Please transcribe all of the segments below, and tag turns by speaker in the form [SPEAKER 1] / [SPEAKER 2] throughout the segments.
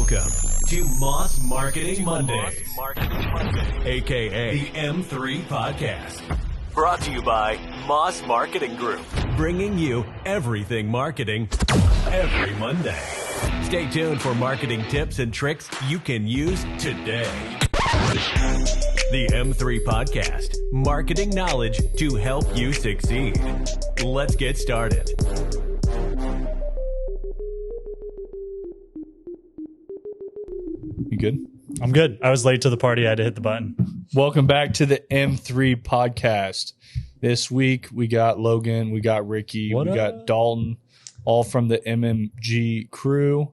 [SPEAKER 1] Welcome to Moss Marketing Mondays, aka the M3 Podcast. Brought to you by Moss Marketing Group, bringing you everything marketing every Monday. Stay tuned for marketing tips and tricks you can use today. The M3 Podcast, marketing knowledge to help you succeed. Let's get started.
[SPEAKER 2] You good?
[SPEAKER 3] I'm good. I was late to the party. I had to hit the button.
[SPEAKER 2] Welcome back to the M3 Podcast. This week we got Logan, we got Ricky, we got Dalton, all from the MMG crew.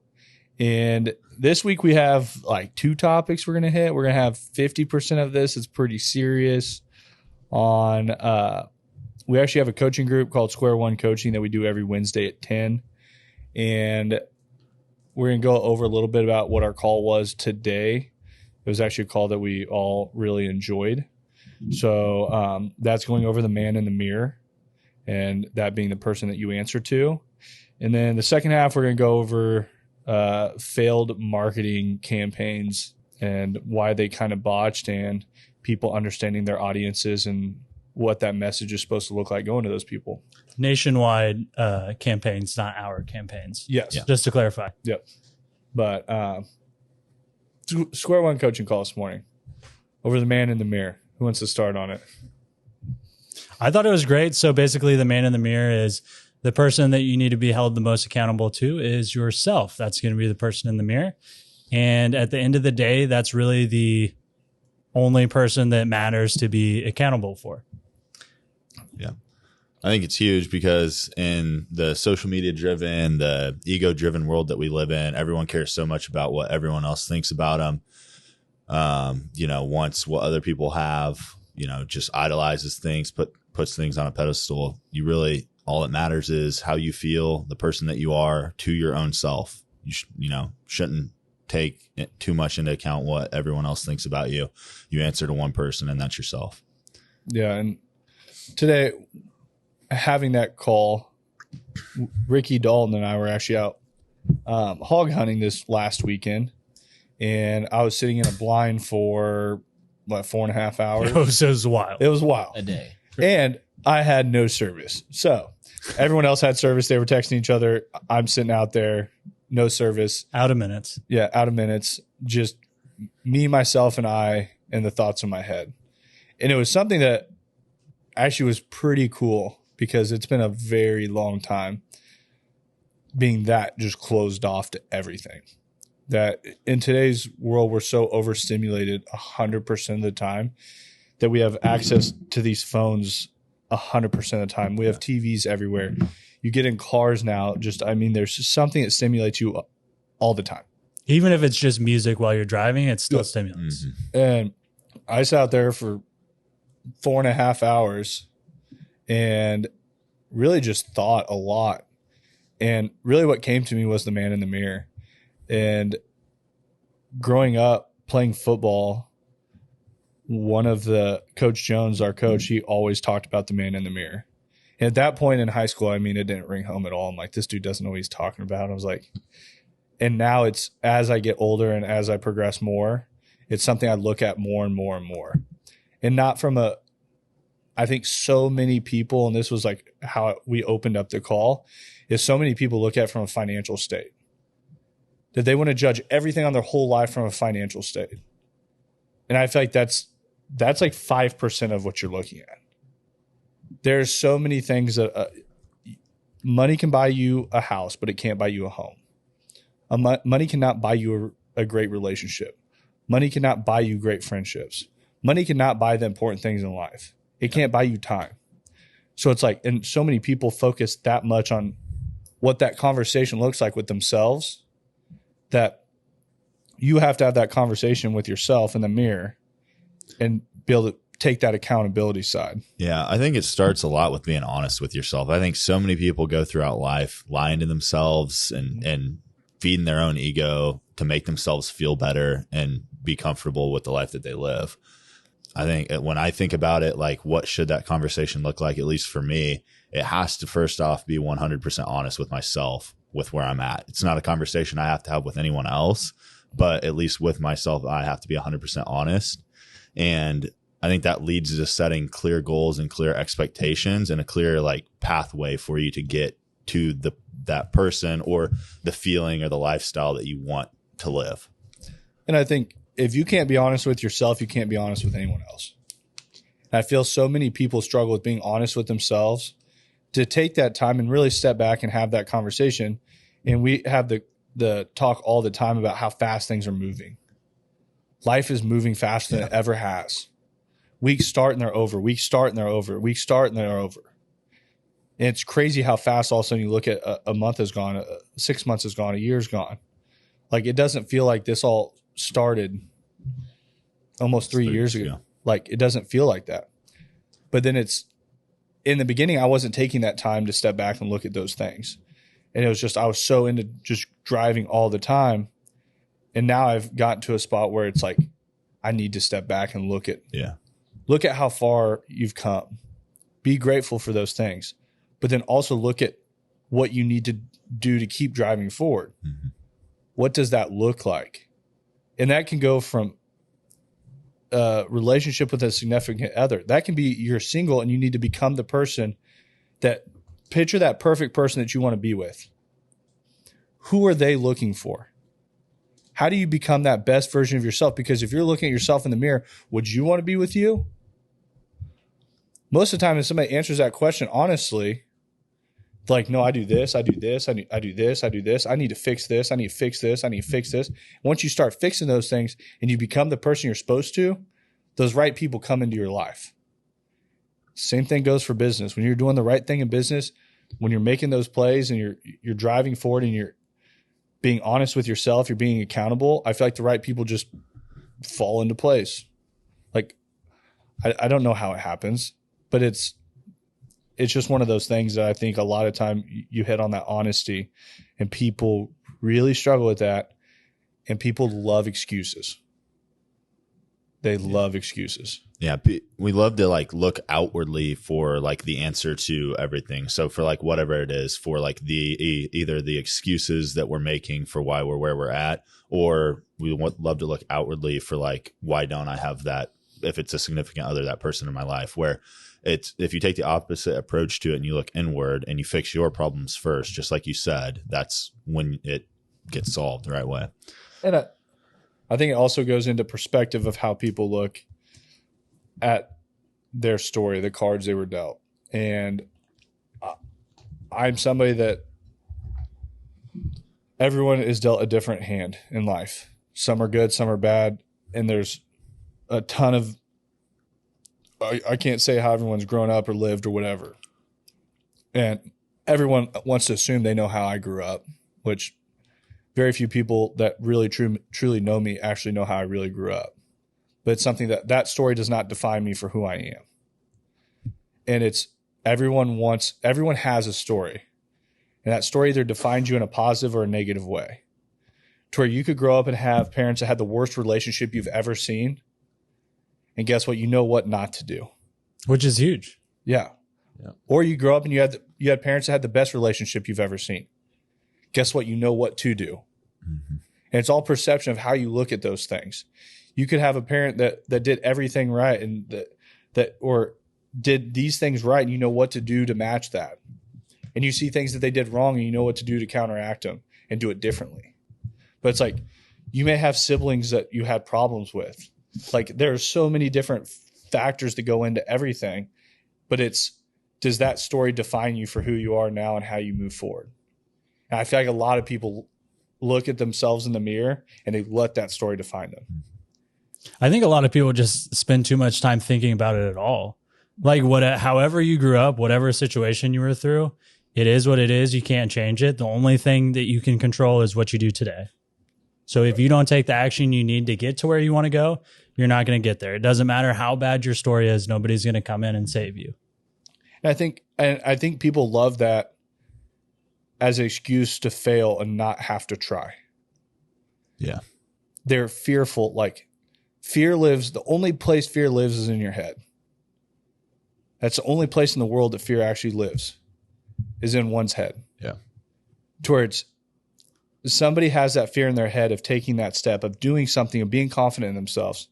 [SPEAKER 2] And this week we have like two topics we're going to hit. We're going to have 50% of this. It's pretty serious. We actually have a coaching group called Square One Coaching that we do every Wednesday at 10. And we're going to go over a little bit about what our call was today. It was actually a call that we all really enjoyed. So that's going over the man in the mirror, and that being the person that you answer to. And then the second half, we're going to go over failed marketing campaigns and why they kind of botched, and people understanding their audiences and what that message is supposed to look like going to those people.
[SPEAKER 3] Nationwide campaigns, not our campaigns.
[SPEAKER 2] Yes.
[SPEAKER 3] Yeah. Just to clarify.
[SPEAKER 2] Yep. But Square One coaching call this morning over the man in the mirror. Who wants to start on it?
[SPEAKER 3] I thought it was great. So basically the man in the mirror is the person that you need to be held the most accountable to is yourself. That's going to be the person in the mirror. And at the end of the day, that's really the only person that matters to be accountable for.
[SPEAKER 4] Yeah. I think it's huge because in the social media driven, the ego driven world that we live in, everyone cares so much about what everyone else thinks about them. Wants what other people have, just idolizes things, puts things on a pedestal. All that matters is how you feel, the person that you are to your own self. You shouldn't take too much into account what everyone else thinks about you. You answer to one person, and that's yourself.
[SPEAKER 2] Yeah. And today, having that call, Ricky, Dalton, and I were actually out hog hunting this last weekend, and I was sitting in a blind for 4.5 hours.
[SPEAKER 3] It was wild.
[SPEAKER 2] It was wild.
[SPEAKER 5] A day.
[SPEAKER 2] And I had no service. So everyone else had service. They were texting each other. I'm sitting out there, no service.
[SPEAKER 3] Out of minutes.
[SPEAKER 2] Yeah, out of minutes. Just me, myself, and I, and the thoughts in my head. And it was something that actually was pretty cool because it's been a very long time being that just closed off to everything. That in today's world, we're so overstimulated 100% of the time that we have access to these phones 100% of the time. We have TVs everywhere. You get in cars now. There's just something that stimulates you all the time.
[SPEAKER 3] Even if it's just music while you're driving, it still stimulates.
[SPEAKER 4] Mm-hmm.
[SPEAKER 2] And I sat out there for 4.5 hours and really just thought a lot. And really what came to me was the man in the mirror. And growing up playing football, one of the Coach Jones, our coach, he always talked about the man in the mirror. And at that point in high school, it didn't ring home at all. I'm like, this dude doesn't know what he's talking about. I was like, and now it's as I get older and as I progress more, it's something I look at more and more and more. And not from I think so many people, and this was like how we opened up the call, is so many people look at it from a financial state. That they want to judge everything on their whole life from a financial state. And I feel like that's like 5% of what you're looking at. There's so many things that money can buy you a house, but it can't buy you a home. Money cannot buy you a great relationship. Money cannot buy you great friendships. Money cannot buy the important things in life. It can't buy you time. So it's like, and so many people focus that much on what that conversation looks like with themselves that you have to have that conversation with yourself in the mirror and be able to take that accountability side.
[SPEAKER 4] Yeah, I think it starts a lot with being honest with yourself. I think so many people go throughout life lying to themselves and feeding their own ego to make themselves feel better and be comfortable with the life that they live. I think when I think about it, like what should that conversation look like, at least for me, it has to first off be 100% honest with myself with where I'm at. It's not a conversation I have to have with anyone else, but at least with myself, I have to be 100% honest. And I think that leads to setting clear goals and clear expectations and a clear like pathway for you to get to that person or the feeling or the lifestyle that you want to live.
[SPEAKER 2] And I think if you can't be honest with yourself, you can't be honest with anyone else. And I feel so many people struggle with being honest with themselves. To take that time and really step back and have that conversation. And we have the talk all the time about how fast things are moving. Life is moving faster than it ever has. Weeks start and they're over. Weeks start and they're over. Weeks start and they're over. And it's crazy how fast all of a sudden you look at a month is gone, 6 months is gone, a year's gone. Like it doesn't feel like this all started almost 3 years ago. Yeah. Like it doesn't feel like that. But then it's, in the beginning, I wasn't taking that time to step back and look at those things. And it was just, I was so into just driving all the time. And now I've gotten to a spot where it's like, I need to step back and look at how far you've come. Be grateful for those things, but then also look at what you need to do to keep driving forward. Mm-hmm. What does that look like? And that can go from a relationship with a significant other. That can be you're single and you need to become the person that picture that perfect person that you want to be with. Who are they looking for? How do you become that best version of yourself? Because if you're looking at yourself in the mirror, would you want to be with you? Most of the time, if somebody answers that question honestly, like, no, I do this, I do this, I do this, I do this. I need to fix this. I need to fix this. I need to fix this. Once you start fixing those things and you become the person you're supposed to, those right people come into your life. Same thing goes for business. When you're doing the right thing in business, when you're making those plays and you're driving forward and you're being honest with yourself, you're being accountable, I feel like the right people just fall into place. Like, I don't know how it happens, but it's just one of those things that I think a lot of time you hit on that honesty, and people really struggle with that, and people love excuses. They love excuses.
[SPEAKER 4] Yeah. We love to like look outwardly for like the answer to everything. So for like whatever it is, for like either the excuses that we're making for why we're where we're at, or we love to look outwardly for like, why don't I have that? If it's a significant other, that person in my life, where it's, if you take the opposite approach to it and you look inward and you fix your problems first, just like you said, that's when it gets solved the right way.
[SPEAKER 2] And I think it also goes into perspective of how people look at their story, the cards they were dealt. And I'm somebody that everyone is dealt a different hand in life. Some are good, some are bad. And there's a ton of, I can't say how everyone's grown up or lived or whatever. And everyone wants to assume they know how I grew up, which very few people that really truly know me actually know how I really grew up. But it's something that story does not define me for who I am. And it's everyone has a story. And that story either defines you in a positive or a negative way. To where you could grow up and have parents that had the worst relationship you've ever seen. And guess what? You know what not to do.
[SPEAKER 3] Which is huge.
[SPEAKER 2] Yeah. Or you grow up and you had parents that had the best relationship you've ever seen. Guess what? You know what to do. Mm-hmm. And it's all perception of how you look at those things. You could have a parent that did everything right and that or did these things right, and you know what to do to match that. And you see things that they did wrong and you know what to do to counteract them and do it differently. But it's like you may have siblings that you had problems with. Like there are so many different factors that go into everything, but does that story define you for who you are now and how you move forward? And I feel like a lot of people look at themselves in the mirror and they let that story define them.
[SPEAKER 3] I think a lot of people just spend too much time thinking about it at all. Like however you grew up, whatever situation you were through, it is what it is. You can't change it. The only thing that you can control is what you do today. So if you don't take the action you need to get to where you want to go, you're not going to get there. It doesn't matter how bad your story is. Nobody's going to come in and save you.
[SPEAKER 2] And I think people love that as an excuse to fail and not have to try.
[SPEAKER 4] Yeah.
[SPEAKER 2] They're fearful. Like the only place fear lives is in your head. That's the only place in the world that fear actually lives, is in one's head.
[SPEAKER 4] Yeah.
[SPEAKER 2] To where it's somebody has that fear in their head of taking that step, of doing something, of being confident in themselves.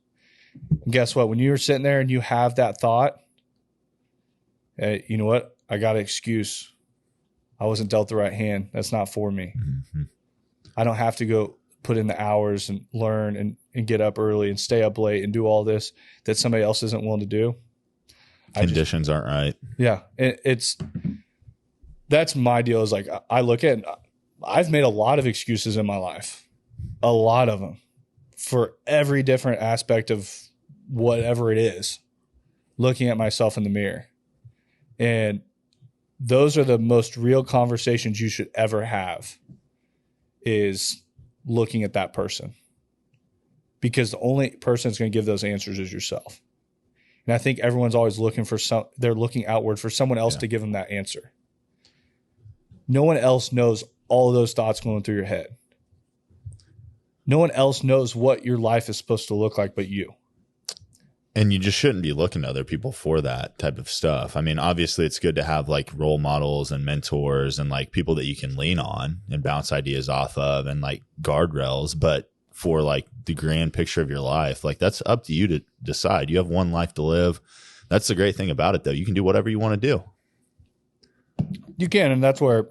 [SPEAKER 2] And guess what? When you're sitting there and you have that thought, hey, you know what? I got an excuse. I wasn't dealt the right hand. That's not for me. Mm-hmm. I don't have to go put in the hours and learn and get up early and stay up late and do all this that somebody else isn't willing to do.
[SPEAKER 4] Conditions aren't right.
[SPEAKER 2] Yeah. That's my deal, is like, I look at, I've made a lot of excuses in my life, a lot of them, for every different aspect of whatever it is, looking at myself in the mirror. And those are the most real conversations you should ever have, is looking at that person, because the only person that's going to give those answers is yourself. And I think everyone's always looking for they're looking outward for someone else to give them that answer. No one else knows all of those thoughts going through your head. No one else knows what your life is supposed to look like but you.
[SPEAKER 4] And you just shouldn't be looking to other people for that type of stuff. I mean, obviously it's good to have like role models and mentors and like people that you can lean on and bounce ideas off of and like guardrails. But for like the grand picture of your life, like that's up to you to decide. You have one life to live. That's the great thing about it, though. You can do whatever you want to do.
[SPEAKER 2] You can. And that's where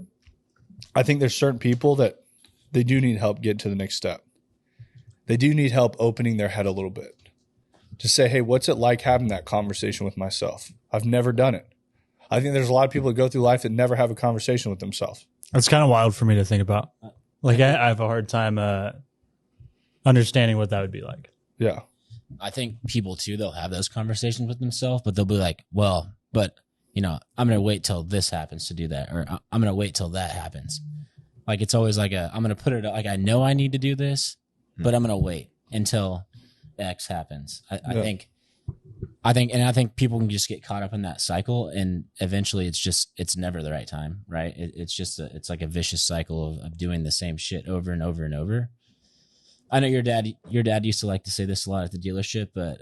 [SPEAKER 2] I think there's certain people that they do need help getting to the next step. They do need help opening their head a little bit to say, hey, what's it like having that conversation with myself? I've never done it. I think there's a lot of people that go through life that never have a conversation with themselves.
[SPEAKER 3] That's kind of wild for me to think about. Like I have a hard time understanding what that would be like.
[SPEAKER 2] Yeah.
[SPEAKER 5] I think people too, they'll have those conversations with themselves, but they'll be like, well, but you know, I'm going to wait till this happens to do that. Or I'm going to wait till that happens. Like, it's always like I'm going to put it like, I know I need to do this, but I'm going to wait until X happens. I think people can just get caught up in that cycle, and eventually it's never the right time. Right. It's like a vicious cycle of doing the same shit over and over and over. I know your dad used to like to say this a lot at the dealership, but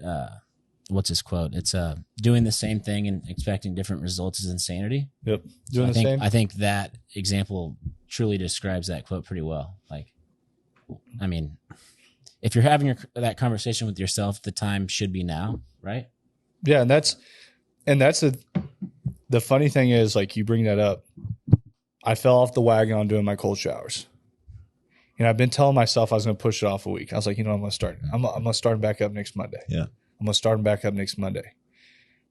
[SPEAKER 5] what's his quote? It's doing the same thing and expecting different results is insanity.
[SPEAKER 2] Yep. Doing the same.
[SPEAKER 5] I think that example truly describes that quote pretty well. Like, I mean, if you're having that conversation with yourself, the time should be now, right?
[SPEAKER 2] Yeah, and that's the funny thing is, like, you bring that up. I fell off the wagon on doing my cold showers. And I've been telling myself I was going to push it off a week. I was like, you know, I'm going to start. I'm going to start them back up next Monday.
[SPEAKER 4] Yeah.
[SPEAKER 2] I'm going to start them back up next Monday.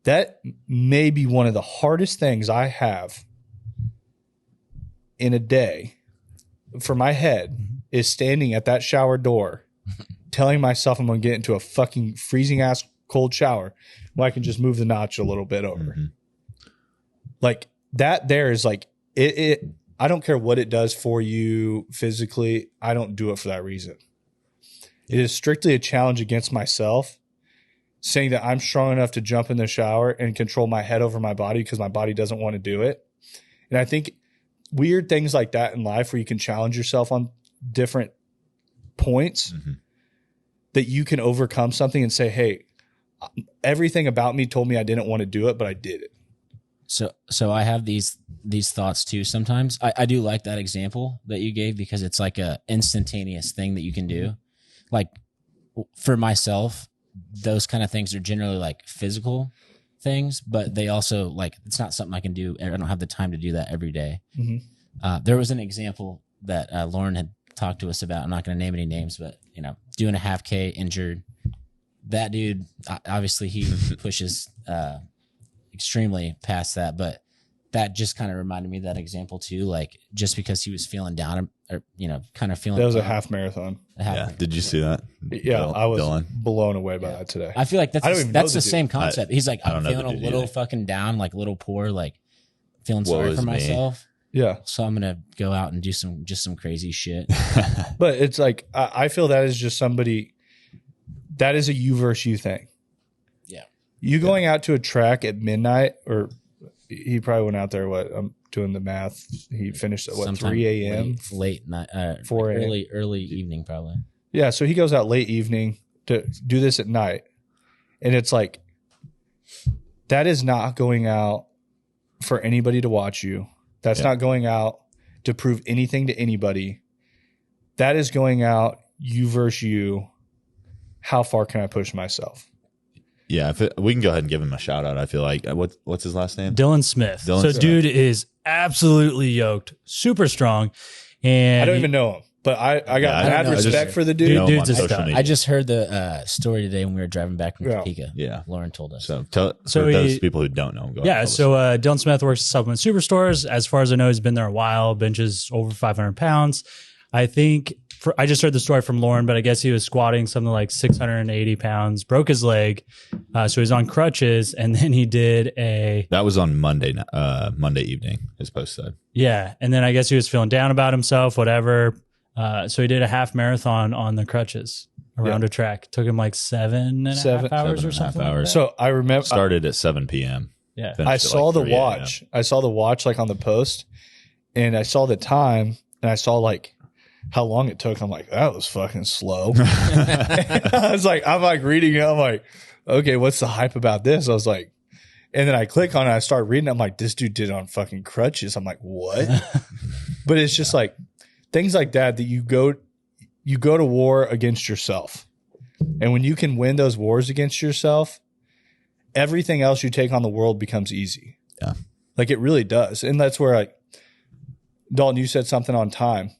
[SPEAKER 2] That may be one of the hardest things I have in a day for my head, is standing at that shower door telling myself I'm going to get into a fucking freezing ass cold shower where I can just move the notch a little bit over. Mm-hmm. Like that there is like, it I don't care what it does for you physically. I don't do it for that reason. It is strictly a challenge against myself, saying that I'm strong enough to jump in the shower and control my head over my body because my body doesn't want to do it. And I think weird things like that in life, where you can challenge yourself on different points, that you can overcome something and say, hey, everything about me told me I didn't want to do it, but I did it.
[SPEAKER 5] So I have these thoughts too. Sometimes I do like that example that you gave, because it's like a instantaneous thing that you can do. Like for myself, those kind of things are generally like physical things, but they also like, it's not something I can do. I don't have the time to do that every day. Mm-hmm. There was an example that Lauren had talked to us about. I'm not going to name any names, but you know, doing a half K, injured. That dude, obviously he pushes extremely past that, but that just kind of reminded me of that example too. Like, just because he was feeling down, or you know, kind of feeling
[SPEAKER 2] that was
[SPEAKER 5] down,
[SPEAKER 2] a half marathon.
[SPEAKER 4] Did you see that?
[SPEAKER 2] Yeah, I was blown away by that today.
[SPEAKER 5] I feel like that's the same concept. He's like, I'm feeling a little fucking down, like a little poor, like feeling sorry for myself.
[SPEAKER 2] Yeah,
[SPEAKER 5] so I'm gonna go out and do some crazy shit.
[SPEAKER 2] But it's like, I feel that is just somebody, that is a you versus you thing.
[SPEAKER 5] Yeah,
[SPEAKER 2] you going out to a track at midnight, or he probably went out there. I'm doing the math. He finished at
[SPEAKER 5] sometime
[SPEAKER 2] 3 a.m.
[SPEAKER 5] late night,
[SPEAKER 2] 4
[SPEAKER 5] a.m. early evening probably.
[SPEAKER 2] Yeah, so he goes out late evening to do this at night, and it's like, that is not going out for anybody to watch you. That's not going out to prove anything to anybody. that is going out, you versus you. How far can I push myself?
[SPEAKER 4] Yeah, we can go ahead and give him a shout out. I feel like what's his last name?
[SPEAKER 3] Dylan Smith.
[SPEAKER 4] Smith.
[SPEAKER 3] Dude is absolutely yoked, super strong. And
[SPEAKER 2] I don't even know him, but I got mad respect for the dude.
[SPEAKER 3] Dude's a stud.
[SPEAKER 5] I just heard the story today when we were driving back from
[SPEAKER 2] Yeah.
[SPEAKER 5] Topeka.
[SPEAKER 4] Yeah.
[SPEAKER 5] Lauren told us.
[SPEAKER 4] So for those people who don't know him, go ahead and tell us.
[SPEAKER 3] Dylan Smith works at Supplement Superstores. As far as I know, he's been there a while, benches over 500 pounds. I think I just heard the story from Lauren, but I guess he was squatting something like 680 pounds, broke his leg. So he's on crutches, and then he did
[SPEAKER 4] that was on Monday evening, his post said.
[SPEAKER 3] Yeah. And then I guess he was feeling down about himself, whatever. So he did a half marathon on the crutches around a track. Took him like 7.5 hours or something.
[SPEAKER 4] 7.5 hours.
[SPEAKER 2] So I remember
[SPEAKER 4] Started at 7 p.m.
[SPEAKER 3] Yeah.
[SPEAKER 2] I saw the
[SPEAKER 4] 3 a.m.
[SPEAKER 2] watch. I saw the watch like on the post, and I saw the time, and I saw like how long it took. I'm like, that was fucking slow. I'm like reading it. I'm like, okay, what's the hype about this? I was like, and then I click on it. I start reading. I'm like, this dude did it on fucking crutches. I'm like, what? But it's just like things like that you go to war against yourself. And when you can win those wars against yourself, everything else you take on the world becomes easy.
[SPEAKER 4] Yeah.
[SPEAKER 2] Like it really does. And that's where Dalton, you said something on time.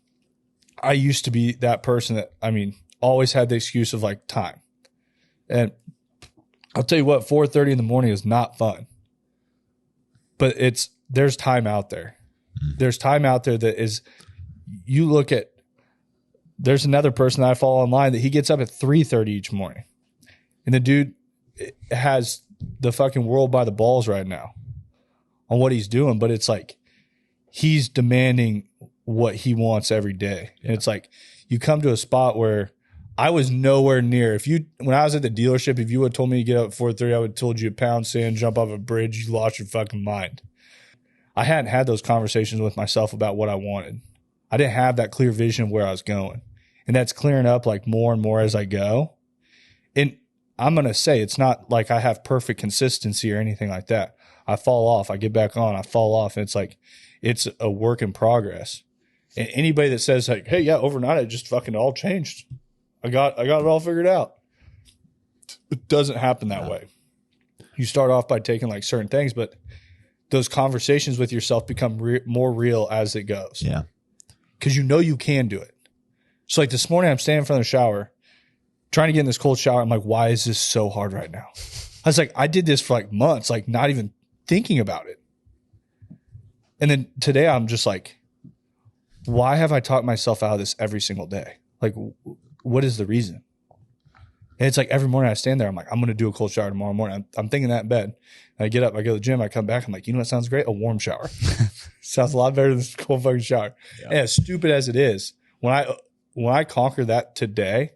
[SPEAKER 2] I used to be that person that, always had the excuse of like time. And I'll tell you what, 4:30 in the morning is not fun. But there's time out there. There's time out there that is, you look at, there's another person that I follow online that he gets up at 3:30 each morning. And the dude has the fucking world by the balls right now on what he's doing. But it's like, he's demanding what he wants every day. Yeah. And it's like, you come to a spot where I was nowhere near. When I was at the dealership, if you would have told me to get up at 4:30, I would have told you to pound sand, jump off a bridge, you lost your fucking mind. I hadn't had those conversations with myself about what I wanted. I didn't have that clear vision of where I was going. And that's clearing up like more and more as I go. And I'm going to say it's not like I have perfect consistency or anything like that. I fall off, I get back on, I fall off. And it's like, it's a work in progress. And anybody that says like, hey, yeah, overnight it just fucking all changed. I got it all figured out. It doesn't happen that way. You start off by taking like certain things, but those conversations with yourself become more real as it goes.
[SPEAKER 4] Yeah.
[SPEAKER 2] Because you can do it. So like this morning, I'm standing in front of the shower, trying to get in this cold shower. I'm like, why is this so hard right now? I was like, I did this for like months, like not even thinking about it. And then today I'm just like, why have I talked myself out of this every single day? Like, what is the reason? And it's like every morning I stand there, I'm like, I'm going to do a cold shower tomorrow morning. I'm thinking that in bed. And I get up, I go to the gym, I come back, I'm like, you know what sounds great? A warm shower. Sounds a lot better than a cold fucking shower. Yeah. And as stupid as it is, when I conquer that today,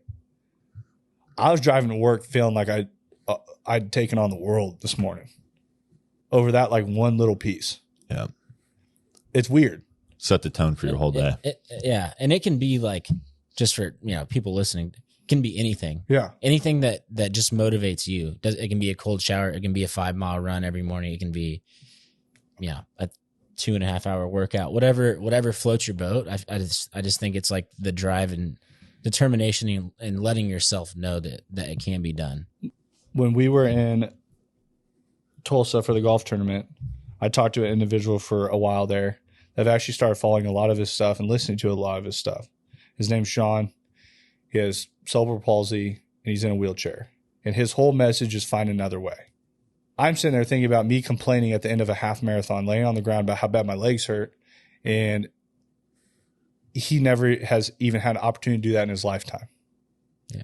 [SPEAKER 2] I was driving to work feeling like I'd taken on the world this morning over that like one little piece.
[SPEAKER 4] Yeah.
[SPEAKER 2] It's weird.
[SPEAKER 4] Set the tone for your whole day.
[SPEAKER 5] Yeah. And it can be like, just for, people listening, it can be anything.
[SPEAKER 2] Yeah.
[SPEAKER 5] Anything that just motivates you. It can be a cold shower. It can be a 5-mile run every morning. It can be, a 2.5 hour workout, whatever floats your boat. I just think it's like the drive and determination and letting yourself know that it can be done.
[SPEAKER 2] When we were in Tulsa for the golf tournament, I talked to an individual for a while there. I've actually started following a lot of his stuff and listening to a lot of his stuff. His name's Sean. He has cerebral palsy and he's in a wheelchair. And his whole message is find another way. I'm sitting there thinking about me complaining at the end of a half marathon, laying on the ground about how bad my legs hurt. And he never has even had an opportunity to do that in his lifetime.
[SPEAKER 5] Yeah.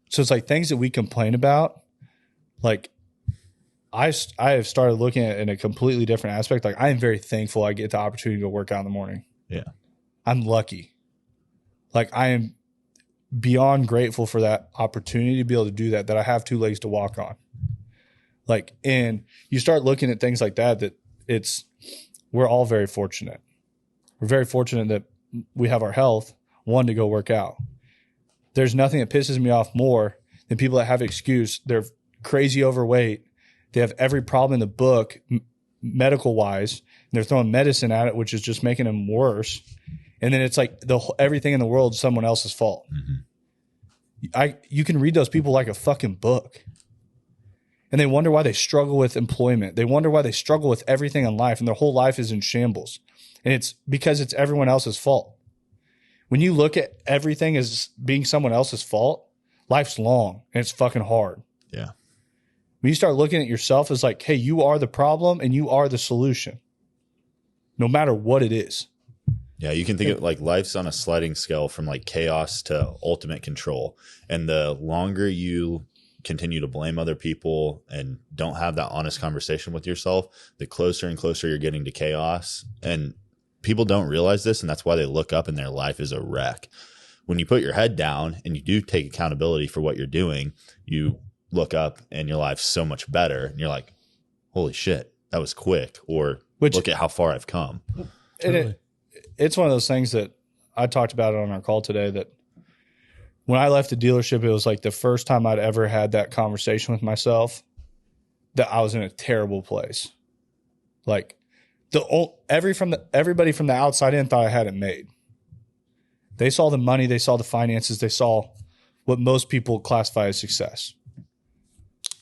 [SPEAKER 2] So it's like things that we complain about, like I have started looking at it in a completely different aspect. Like I am very thankful I get the opportunity to go work out in the morning.
[SPEAKER 4] Yeah.
[SPEAKER 2] I'm lucky. Like I am beyond grateful for that opportunity to be able to do that I have 2 legs to walk on. Like, and you start looking at things like that we're all very fortunate. We're very fortunate that we have our health, to go work out. There's nothing that pisses me off more than people that have an excuse. They're crazy overweight. They have every problem in the book, medical wise, and they're throwing medicine at it, which is just making them worse. And then it's like everything in the world is someone else's fault. You can read those people like a fucking book. And they wonder why they struggle with employment. They wonder why they struggle with everything in life, and their whole life is in shambles. And it's because it's everyone else's fault. When you look at everything as being someone else's fault, life's long and it's fucking hard.
[SPEAKER 4] Yeah.
[SPEAKER 2] When you start looking at yourself as like, hey, you are the problem and you are the solution, no matter what it is.
[SPEAKER 4] Yeah, you can think of like life's on a sliding scale from like chaos to ultimate control. And the longer you continue to blame other people and don't have that honest conversation with yourself, the closer and closer you're getting to chaos. And people don't realize this, and that's why they look up and their life is a wreck. When you put your head down and you do take accountability for what you're doing, you look up and your life's so much better. And you're like, holy shit, that was quick. Or look at how far I've come.
[SPEAKER 2] And it's one of those things that I talked about it on our call today, that when I left the dealership, it was like the first time I'd ever had that conversation with myself that I was in a terrible place. Like everybody from the outside in thought I had it made. They saw the money, they saw the finances, they saw what most people classify as success.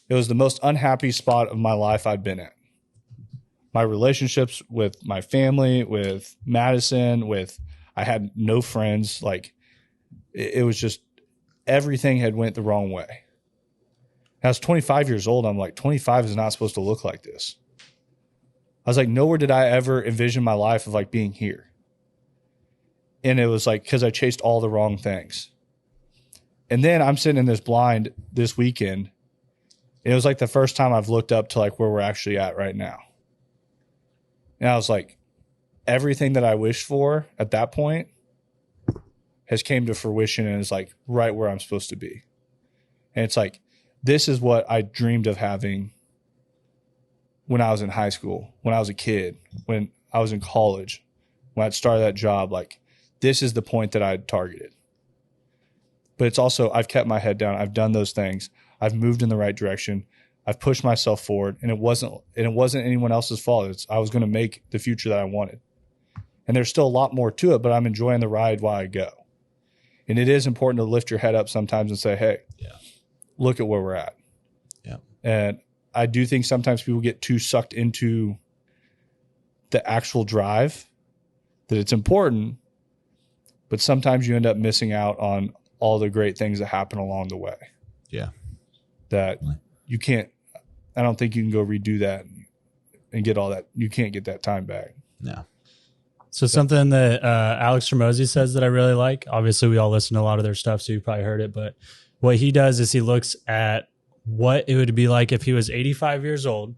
[SPEAKER 2] It was the most unhappy spot of my life I'd been in. My relationships with my family, with Madison, I had no friends. Like it was just, everything had went the wrong way. I was 25 years old. I'm like, 25 is not supposed to look like this. I was like, nowhere did I ever envision my life of like being here. And it was like, because I chased all the wrong things. And then I'm sitting in this blind this weekend. And it was like the first time I've looked up to like where we're actually at right now. And I was like, everything that I wished for at that point has came to fruition and is like right where I'm supposed to be. And it's like, this is what I dreamed of having when I was in high school, when I was a kid, when I was in college, when I'd started that job. Like, this is the point that I'd targeted. But it's also, I've kept my head down. I've done those things. I've moved in the right direction. I've pushed myself forward, and it wasn't anyone else's fault. I was going to make the future that I wanted. And there's still a lot more to it, but I'm enjoying the ride while I go. And it is important to lift your head up sometimes and say, hey, look at where we're at.
[SPEAKER 4] Yeah.
[SPEAKER 2] And I do think sometimes people get too sucked into the actual drive, that it's important, but sometimes you end up missing out on all the great things that happen along the way.
[SPEAKER 4] Yeah.
[SPEAKER 2] That you can't, I don't think you can go redo that and get all that. You can't get that time back.
[SPEAKER 4] No.
[SPEAKER 3] So something that Alex Hormozi says that I really like, obviously we all listen to a lot of their stuff, so you probably heard it, but what he does is he looks at what it would be like if he was 85 years old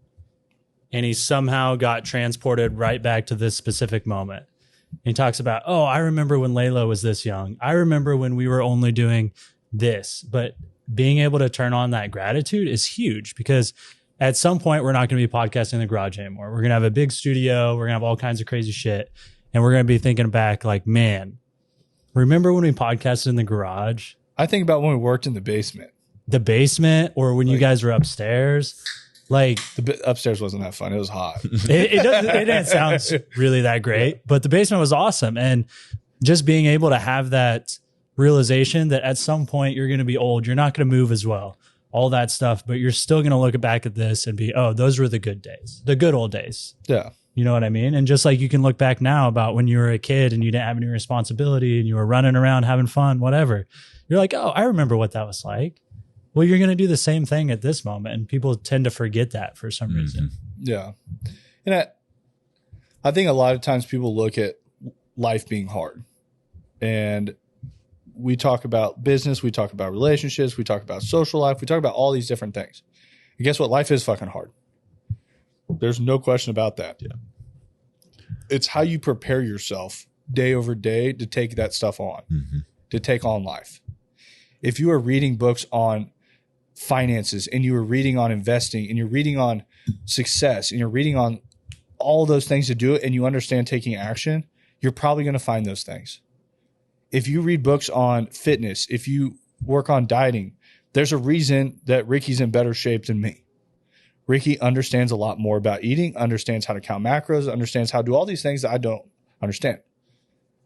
[SPEAKER 3] and he somehow got transported right back to this specific moment. And he talks about, oh, I remember when Layla was this young. I remember when we were only doing this. But being able to turn on that gratitude is huge, because at some point we're not going to be podcasting in the garage anymore. We're going to have a big studio. We're going to have all kinds of crazy shit. And we're going to be thinking back like, man, remember when we podcasted in the garage?
[SPEAKER 2] I think about when we worked in the basement.
[SPEAKER 3] Or when you guys were upstairs. Like
[SPEAKER 2] the upstairs wasn't that fun. It was hot.
[SPEAKER 3] it didn't sound really that great, but the basement was awesome. And just being able to have that realization that at some point you're going to be old, you're not going to move as well, all that stuff, but you're still going to look back at this and be, oh, those were the good days, the good old days.
[SPEAKER 2] Yeah.
[SPEAKER 3] You know what I mean? And just like you can look back now about when you were a kid and you didn't have any responsibility and you were running around having fun, whatever. You're like, oh, I remember what that was like. Well, you're going to do the same thing at this moment. And people tend to forget that for some reason.
[SPEAKER 2] Yeah. And I think a lot of times people look at life being hard. And we talk about business, we talk about relationships, we talk about social life, we talk about all these different things. And guess what? Life is fucking hard. There's no question about that.
[SPEAKER 4] Yeah.
[SPEAKER 2] It's how you prepare yourself day over day to take that stuff on, to take on life. If you are reading books on finances and you are reading on investing and you're reading on success and you're reading on all those things to do it and you understand taking action, you're probably going to find those things. If you read books on fitness, if you work on dieting, there's a reason that Ricky's in better shape than me. Ricky understands a lot more about eating, understands how to count macros, understands how to do all these things that I don't understand.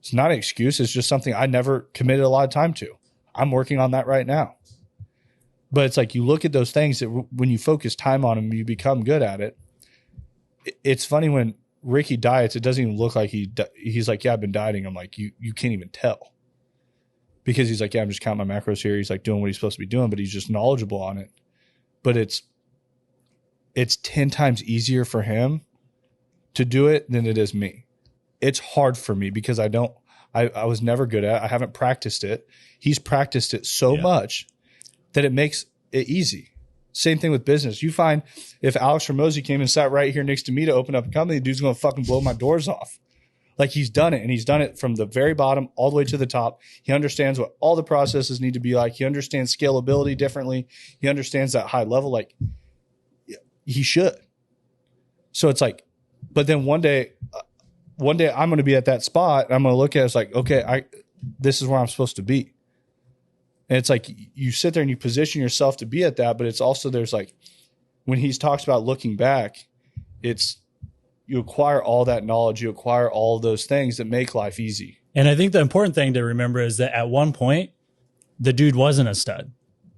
[SPEAKER 2] It's not an excuse. It's just something I never committed a lot of time to. I'm working on that right now. But it's like you look at those things that when you focus time on them, you become good at it. It's funny when Ricky diets, it doesn't even look like he's like, yeah, I've been dieting. I'm like, you can't even tell. Because he's like, yeah, I'm just counting my macros here. He's like doing what he's supposed to be doing, but he's just knowledgeable on it. But it's 10 times easier for him to do it than it is me. It's hard for me because I was never good at it. I haven't practiced it. He's practiced it so much that it makes it easy. Same thing with business. You find if Alex Hormozi came and sat right here next to me to open up a company, the dude's going to fucking blow my doors off. Like he's done it, and he's done it from the very bottom all the way to the top. He understands what all the processes need to be like. He understands scalability differently. He understands that high level. Like he should. So it's like, but then one day I'm going to be at that spot. And I'm going to look at it as like, okay, this is where I'm supposed to be. And it's like you sit there and you position yourself to be at that, but it's also there's like when he talks about looking back, it's you acquire all that knowledge, you acquire all of those things that make life easy.
[SPEAKER 3] And I think the important thing to remember is that at one point, the dude wasn't a stud.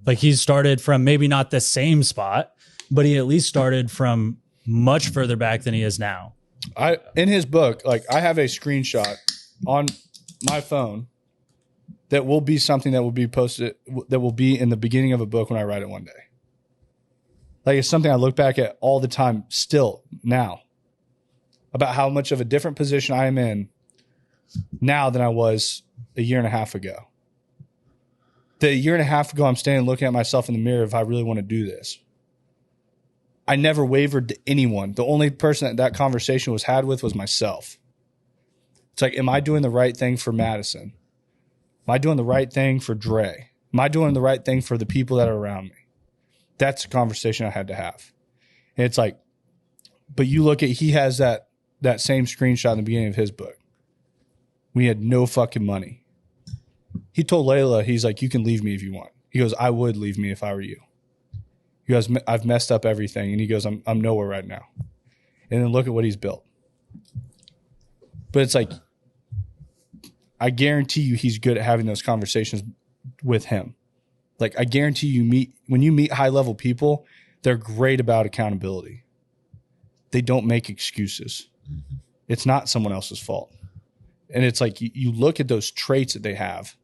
[SPEAKER 3] Like he started from maybe not the same spot, but he at least started from much further back than he is now.
[SPEAKER 2] In his book, like I have a screenshot on my phone that will be something that will be posted, that will be in the beginning of a book when I write it one day. Like it's something I look back at all the time still now about how much of a different position I am in now than I was a year and a half ago. The year and a half ago, I'm standing looking at myself in the mirror if I really want to do this. I never wavered to anyone. The only person that conversation was had with was myself. It's like, am I doing the right thing for Madison? Am I doing the right thing for Dre? Am I doing the right thing for the people that are around me? That's a conversation I had to have. And it's like, but you look at, he has that same screenshot in the beginning of his book. We had no fucking money. He told Layla, he's like, you can leave me if you want. He goes, I would leave me if I were you. He goes, I've messed up everything. And he goes, I'm nowhere right now. And then look at what he's built. But it's like, I guarantee you he's good at having those conversations with him. Like I guarantee you when you meet high level people, they're great about accountability. They don't make excuses. It's not someone else's fault. And it's like you look at those traits that they have,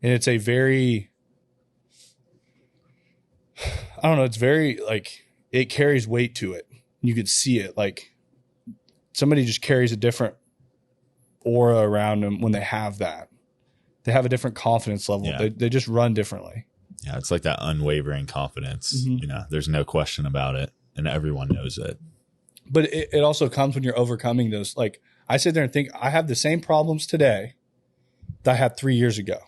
[SPEAKER 2] and it's a very, I don't know, it's very like it carries weight to it. You could see it. Like somebody just carries a different aura around them when they have that. They have a different confidence level.
[SPEAKER 4] Yeah.
[SPEAKER 2] They just run differently.
[SPEAKER 4] Yeah, it's like that unwavering confidence. Mm-hmm. You know, there's no question about it, and everyone knows it.
[SPEAKER 2] But it also comes when you're overcoming those. Like I sit there and think I have the same problems today that I had 3 years ago.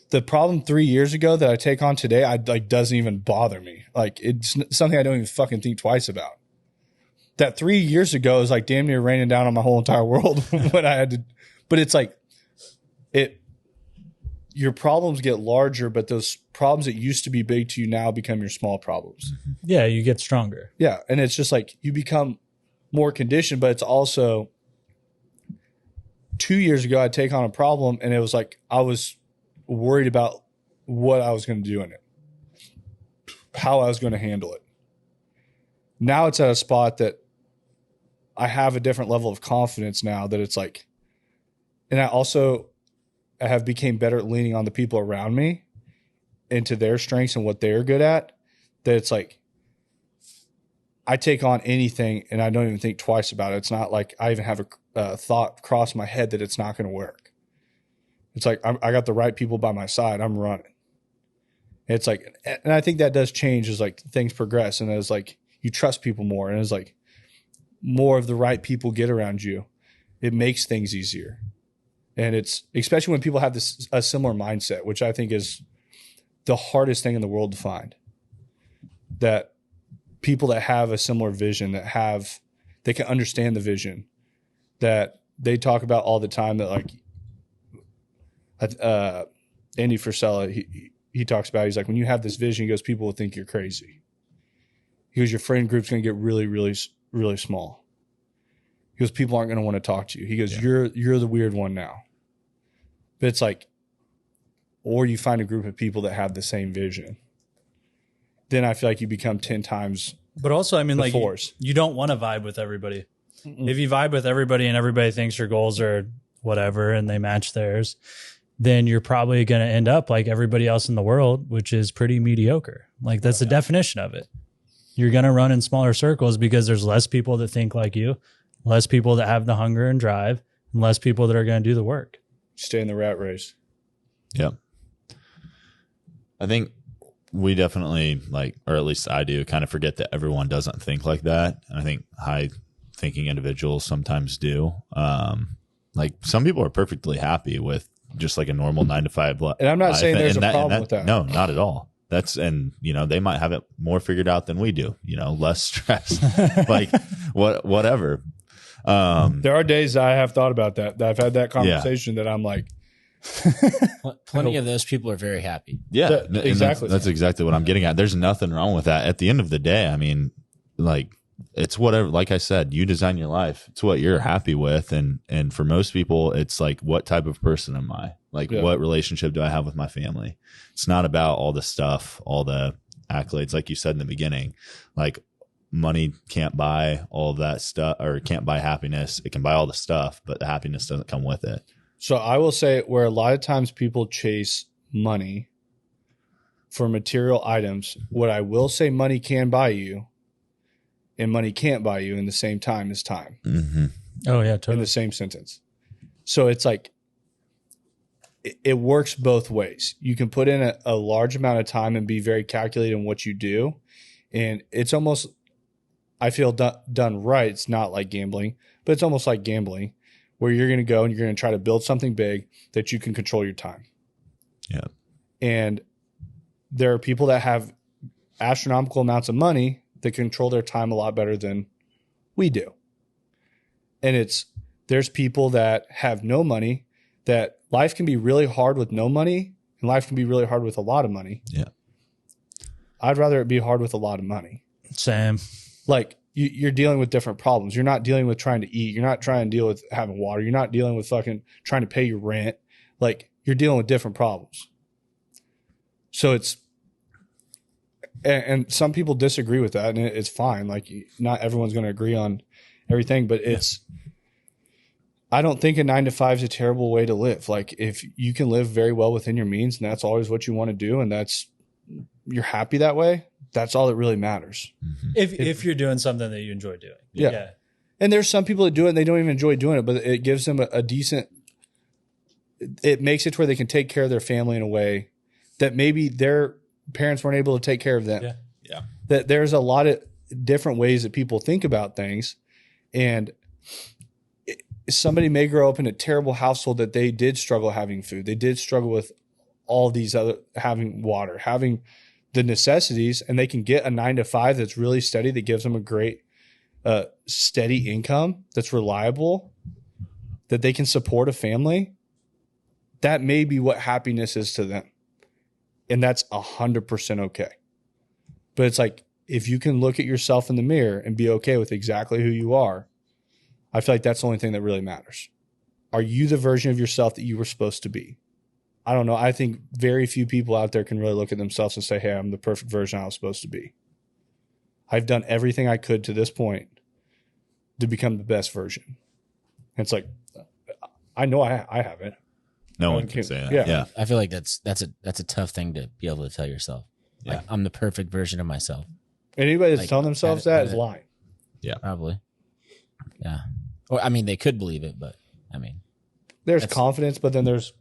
[SPEAKER 2] The problem 3 years ago that I take on today, doesn't even bother me. Like it's something I don't even fucking think twice about. That 3 years ago is like damn near raining down on my whole entire world when I had to. But it's like your problems get larger, but those problems that used to be big to you now become your small problems.
[SPEAKER 3] Yeah, you get stronger.
[SPEAKER 2] Yeah, and it's just like you become more conditioned, but it's also 2 years ago I'd take on a problem and it was like I was worried about what I was going to do in it, how I was going to handle it. Now it's at a spot that I have a different level of confidence now that it's like, and I have became better at leaning on the people around me into their strengths and what they're good at, that it's like I take on anything and I don't even think twice about it. It's not like I even have a thought cross my head that it's not going to work. It's like I got the right people by my side. I'm running. It's like, and I think that does change as like things progress and as like you trust people more and as like more of the right people get around you, it makes things easier. And it's especially when people have a similar mindset, which I think is the hardest thing in the world to find. That people that have a similar vision, they can understand the vision, that they talk about all the time. That like Andy Frisella, he talks about. He's like, when you have this vision, he goes, people will think you're crazy. He goes, your friend group's going to get really, really, really small. He goes, people aren't going to want to talk to you. He goes, you're the weird one now. But it's like, or you find a group of people that have the same vision. Then I feel like you become 10 times.
[SPEAKER 3] But also, I mean,
[SPEAKER 2] the
[SPEAKER 3] like
[SPEAKER 2] force.
[SPEAKER 3] you don't want to vibe with everybody. If you vibe with everybody and everybody thinks your goals are whatever and they match theirs, then you're probably going to end up like everybody else in the world, which is pretty mediocre. Like that's the definition of it. You're going to run in smaller circles because there's less people that think like you, less people that have the hunger and drive, and less people that are going to do the work.
[SPEAKER 2] Stay in the rat race.
[SPEAKER 4] Yep. I think we definitely or at least I do, kind of forget that everyone doesn't think like that. And I think high thinking individuals sometimes do. Like some people are perfectly happy with just like a normal 9-to-5 life.
[SPEAKER 2] And I'm not saying there's a problem with that.
[SPEAKER 4] No, not at all. They might have it more figured out than we do, less stress, like whatever.
[SPEAKER 2] There are days I have thought about that I've had that conversation that I'm like,
[SPEAKER 5] plenty of those people are very happy.
[SPEAKER 4] Yeah,
[SPEAKER 2] exactly.
[SPEAKER 4] That's exactly what I'm getting at. There's nothing wrong with that. At the end of the day, I mean, like it's whatever. Like I said, you design your life. It's what you're happy with, and for most people, it's like, what type of person am I? Like, what relationship do I have with my family? It's not about all the stuff, all the accolades, like you said in the beginning. Like, money can't buy all of that stuff, or can't buy happiness. It can buy all the stuff, but the happiness doesn't come with it.
[SPEAKER 2] So I will say, where a lot of times people chase money for material items, what I will say money can buy you and money can't buy you in the same time is time.
[SPEAKER 4] Mm-hmm.
[SPEAKER 3] Oh, yeah,
[SPEAKER 2] In
[SPEAKER 3] totally.
[SPEAKER 2] the same sentence. So it's like, it works both ways. You can put in a large amount of time and be very calculated in what you do. And it's almost, I feel done right. It's not like gambling, but it's almost like gambling, where you're going to go and you're going to try to build something big that you can control your time.
[SPEAKER 4] Yeah. And
[SPEAKER 2] there are people that have astronomical amounts of money that control their time a lot better than we do. And there's people that have no money, that life can be really hard with no money, and life can be really hard with a lot of money.
[SPEAKER 4] Yeah.
[SPEAKER 2] I'd rather it be hard with a lot of money.
[SPEAKER 3] Same.
[SPEAKER 2] Like, you're dealing with different problems. You're not dealing with trying to eat. You're not trying to deal with having water. You're not dealing with fucking trying to pay your rent. Like, you're dealing with different problems. So and some people disagree with that, and it's fine. Like, not everyone's going to agree on everything, but I don't think a 9-to-5 is a terrible way to live. Like, if you can live very well within your means, and that's always what you want to do, and you're happy that way, that's all that really matters.
[SPEAKER 4] Mm-hmm.
[SPEAKER 3] If you're doing something that you enjoy doing.
[SPEAKER 2] Yeah. And there's some people that do it and they don't even enjoy doing it, but it gives them a decent, it makes it to where they can take care of their family in a way that maybe their parents weren't able to take care of them.
[SPEAKER 3] Yeah.
[SPEAKER 4] Yeah.
[SPEAKER 2] That there's a lot of different ways that people think about things. And somebody may grow up in a terrible household that they did struggle having food. They did struggle with all these other, having water, having the necessities, and they can get a 9-to-5 that's really steady, that gives them a great steady income that's reliable, that they can support a family. That may be what happiness is to them. And that's 100% okay. But it's like, if you can look at yourself in the mirror and be okay with exactly who you are, I feel like that's the only thing that really matters. Are you the version of yourself that you were supposed to be? I don't know. I think very few people out there can really look at themselves and say, hey, I'm the perfect version I was supposed to be. I've done everything I could to this point to become the best version. And it's like, I know I haven't.
[SPEAKER 4] No one can say that. Yeah.
[SPEAKER 5] I feel like that's a tough thing to be able to tell yourself. Like,
[SPEAKER 4] Yeah.
[SPEAKER 5] I'm the perfect version of myself.
[SPEAKER 2] Anybody that's
[SPEAKER 5] Like,
[SPEAKER 2] telling themselves that is lying.
[SPEAKER 4] Yeah.
[SPEAKER 5] Probably. Yeah. Or, I mean, they could believe it, but I mean,
[SPEAKER 2] There's confidence, but then there's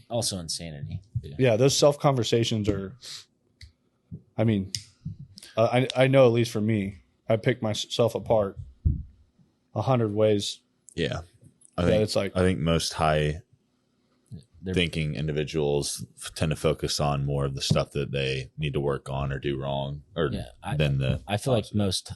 [SPEAKER 5] also insanity.
[SPEAKER 2] Yeah, those self conversations are. I mean, I know, at least for me, I pick myself apart 100 ways.
[SPEAKER 4] Yeah. I think most high thinking individuals tend to focus on more of the stuff that they need to work on or do wrong,
[SPEAKER 5] I feel like most,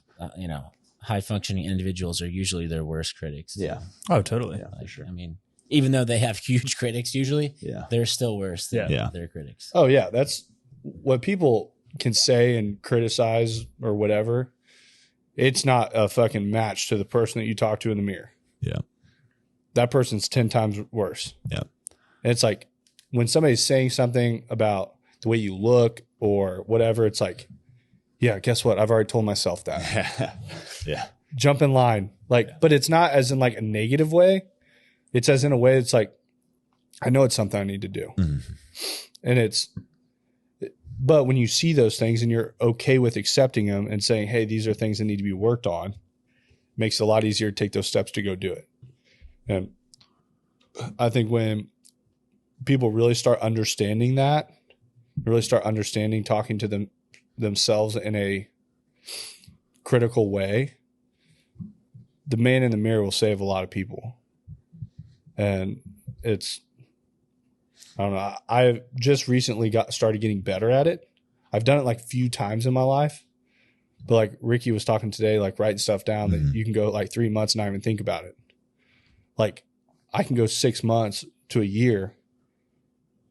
[SPEAKER 5] high functioning individuals are usually their worst critics.
[SPEAKER 4] Yeah.
[SPEAKER 3] Oh, totally.
[SPEAKER 4] Yeah, for sure.
[SPEAKER 5] I mean, even though they have huge critics, usually,
[SPEAKER 4] Yeah.
[SPEAKER 5] they're still worse than their critics.
[SPEAKER 2] Oh yeah, that's what people can say and criticize or whatever. it's not a fucking match to the person that you talk to in the mirror.
[SPEAKER 4] Yeah.
[SPEAKER 2] That person's 10 times worse.
[SPEAKER 4] Yeah.
[SPEAKER 2] And it's like when somebody's saying something about the way you look or whatever, it's like, yeah, guess what? I've already told myself that.
[SPEAKER 4] Yeah.
[SPEAKER 2] Jump in line. Like, but it's not as in like a negative way. It's as in a way it's like, I know it's something I need to do. Mm-hmm. And but when you see those things and you're okay with accepting them and saying, hey, these are things that need to be worked on, it makes it a lot easier to take those steps to go do it. And I think when people really start understanding that, really start understanding talking to themselves in a critical way, the man in the mirror will save a lot of people. And I don't know. I've just recently started getting better at it. I've done it like a few times in my life, but like Ricky was talking today, like writing stuff down that you can go like 3 months and not even think about it. Like I can go 6 months to a year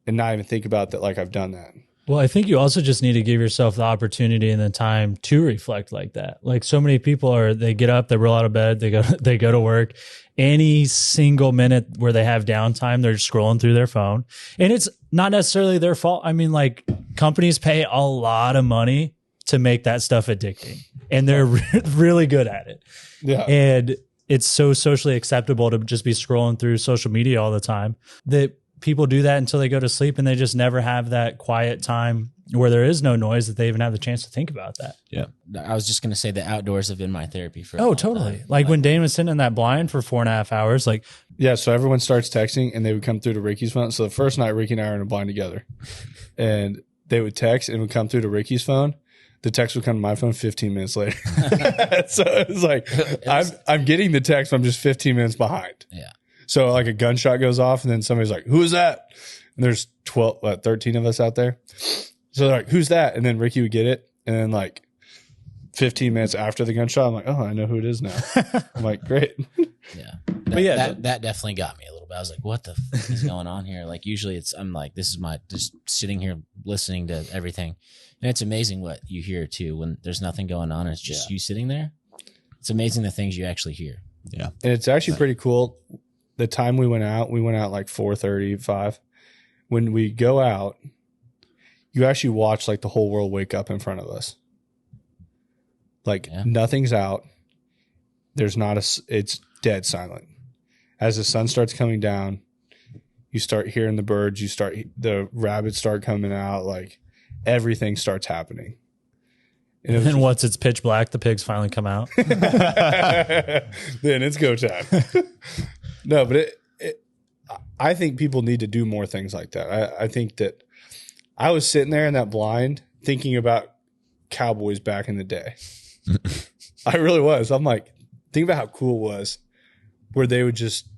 [SPEAKER 2] and not even think about that. Like I've done that.
[SPEAKER 3] Well, I think you also just need to give yourself the opportunity and the time to reflect like that. Like so many people they get up, they roll out of bed, they go to work. Any single minute where they have downtime, they're scrolling through their phone. And it's not necessarily their fault. I mean, like companies pay a lot of money to make that stuff addicting, and they're really good at it.
[SPEAKER 2] Yeah.
[SPEAKER 3] And it's so socially acceptable to just be scrolling through social media all the time that people do that until they go to sleep, and they just never have that quiet time where there is no noise that they even have the chance to think about that.
[SPEAKER 4] Yeah.
[SPEAKER 5] I was just going to say the outdoors have been my therapy for a
[SPEAKER 3] Oh,
[SPEAKER 5] long
[SPEAKER 3] totally.
[SPEAKER 5] time.
[SPEAKER 3] Like when Dane was sitting in that blind for 4.5 hours, like,
[SPEAKER 2] Yeah. So everyone starts texting and they would come through to Ricky's phone. So the first night Ricky and I were in a blind together and they would text and it would come through to Ricky's phone. The text would come to my phone 15 minutes later. So it was like, I'm getting the text, but I'm just 15 minutes behind.
[SPEAKER 5] Yeah.
[SPEAKER 2] So like a gunshot goes off and then somebody's like, who is that? And there's 13 of us out there. So they're like, who's that? And then Ricky would get it. And then like 15 minutes after the gunshot, I'm like, oh, I know who it is now. I'm like, great.
[SPEAKER 5] Yeah.
[SPEAKER 3] But yeah,
[SPEAKER 5] that definitely got me a little bit. I was like, what the fuck is going on here? Like usually I'm like, this is just sitting here listening to everything. And it's amazing what you hear too when there's nothing going on. And it's just you sitting there. It's amazing the things you actually hear.
[SPEAKER 4] Yeah.
[SPEAKER 2] And it's actually pretty cool. The time we went out like 4:30, 5. When we go out, you actually watch like the whole world wake up in front of us. Like nothing's out. It's dead silent. As the sun starts coming down, you start hearing the birds, the rabbits start coming out, like everything starts happening.
[SPEAKER 3] And once it's pitch black, the pigs finally come out.
[SPEAKER 2] Then it's go time. No, but I think people need to do more things like that. I think that I was sitting there in that blind thinking about cowboys back in the day. I really was. I'm like, think about how cool it was where they would just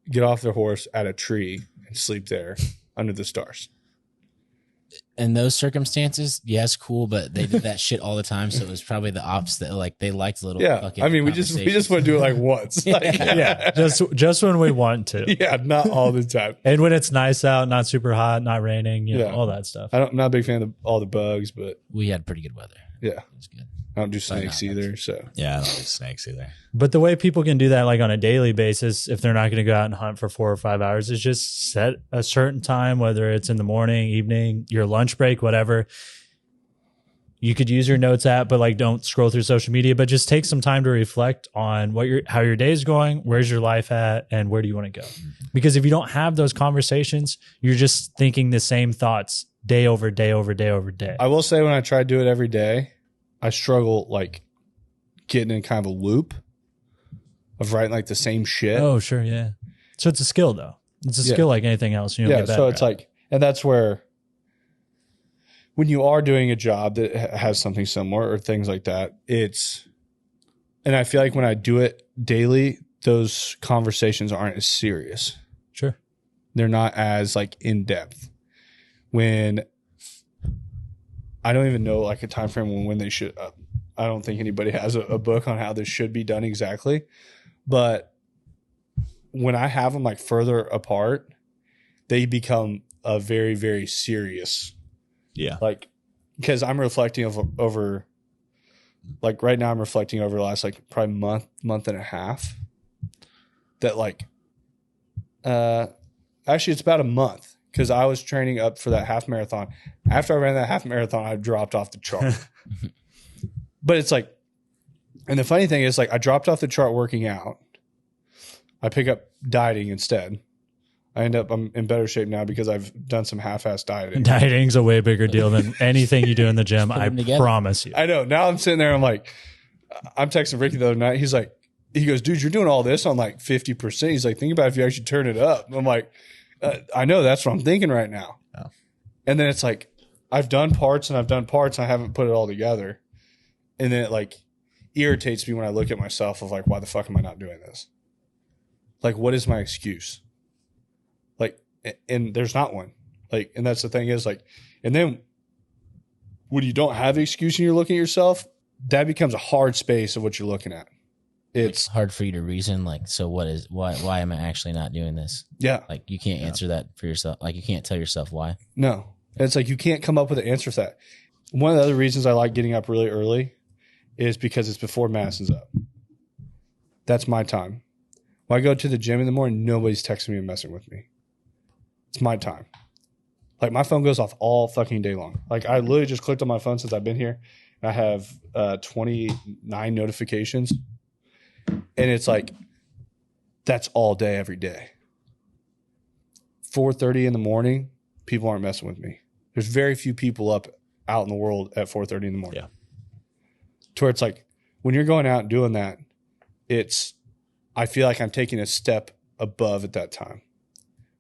[SPEAKER 2] get off their horse at a tree and sleep there under the stars.
[SPEAKER 5] In those circumstances, yes, cool, but they did that shit all the time, so it was probably the opposite. Like they liked little fucking
[SPEAKER 2] I mean, we just want to do it like once. Like,
[SPEAKER 3] Yeah, just when we want to.
[SPEAKER 2] Yeah, not all the time.
[SPEAKER 3] And when it's nice out, not super hot, not raining, you know, all that stuff.
[SPEAKER 2] I'm not a big fan of all the bugs, but
[SPEAKER 5] we had pretty good weather.
[SPEAKER 2] yeah,
[SPEAKER 5] It was good.
[SPEAKER 2] I don't do snakes either. So
[SPEAKER 4] Yeah, I don't like snakes either.
[SPEAKER 3] But the way people can do that, like on a daily basis, if they're not going to go out and hunt for 4 or 5 hours, is just set a certain time, whether it's in the morning, evening, your lunch break, whatever. You could use your notes app, but like don't scroll through social media, but just take some time to reflect on how your day is going, where's your life at, and where do you want to go? Because if you don't have those conversations, you're just thinking the same thoughts day over day over day over day.
[SPEAKER 2] I will say when I try to do it every day, I struggle like getting in kind of a loop of writing like the same shit.
[SPEAKER 3] Oh, sure. Yeah. So it's a skill though. It's a skill like anything else. You
[SPEAKER 2] Yeah. So it's like, and that's where when you are doing a job that has something similar or things like that, and I feel like when I do it daily, those conversations aren't as serious.
[SPEAKER 3] Sure.
[SPEAKER 2] They're not as like in depth. When I don't even know like a time frame when they should. I don't think anybody has a book on how this should be done exactly, but when I have them like further apart, they become a very, very serious.
[SPEAKER 4] Yeah.
[SPEAKER 2] Like because I'm reflecting over like right now I'm reflecting over the last like probably month and a half that like actually it's about a month because I was training up for that half marathon. After I ran that half marathon, I dropped off the chart. But it's like, and the funny thing is like I dropped off the chart working out. I pick up dieting instead. I'm in better shape now because I've done some half-ass dieting.
[SPEAKER 3] Dieting's a way bigger deal than anything you do in the gym. I promise you.
[SPEAKER 2] I know. Now I'm sitting there. I'm like, I'm texting Ricky the other night. He's like, he goes, dude, you're doing all this on like 50%. He's like, think about if you actually turn it up. I'm like, I know that's what I'm thinking right now.
[SPEAKER 4] Yeah.
[SPEAKER 2] And then it's like, I've done parts and I haven't put it all together. And then it like irritates me when I look at myself of like, why the fuck am I not doing this? Like, what is my excuse? Like, and there's not one. Like, and that's the thing is like, and then when you don't have an excuse and you're looking at yourself, that becomes a hard space of what you're looking at.
[SPEAKER 5] It's hard for you to reason. Like, so why am I actually not doing this?
[SPEAKER 2] Yeah.
[SPEAKER 5] Like, you can't answer that for yourself. Like, you can't tell yourself why.
[SPEAKER 2] No. It's like, you can't come up with an answer for that. One of the other reasons I like getting up really early is because it's before Madison's up. That's my time. When I go to the gym in the morning, nobody's texting me and messing with me. It's my time. Like, my phone goes off all fucking day long. Like, I literally just clicked on my phone since I've been here. I have 29 notifications. And it's like, that's all day, every day. 4:30 in the morning, people aren't messing with me. There's very few people up out in the world at 4:30 in the morning.
[SPEAKER 4] Yeah.
[SPEAKER 2] To where it's like, when you're going out and doing that, I feel like I'm taking a step above at that time.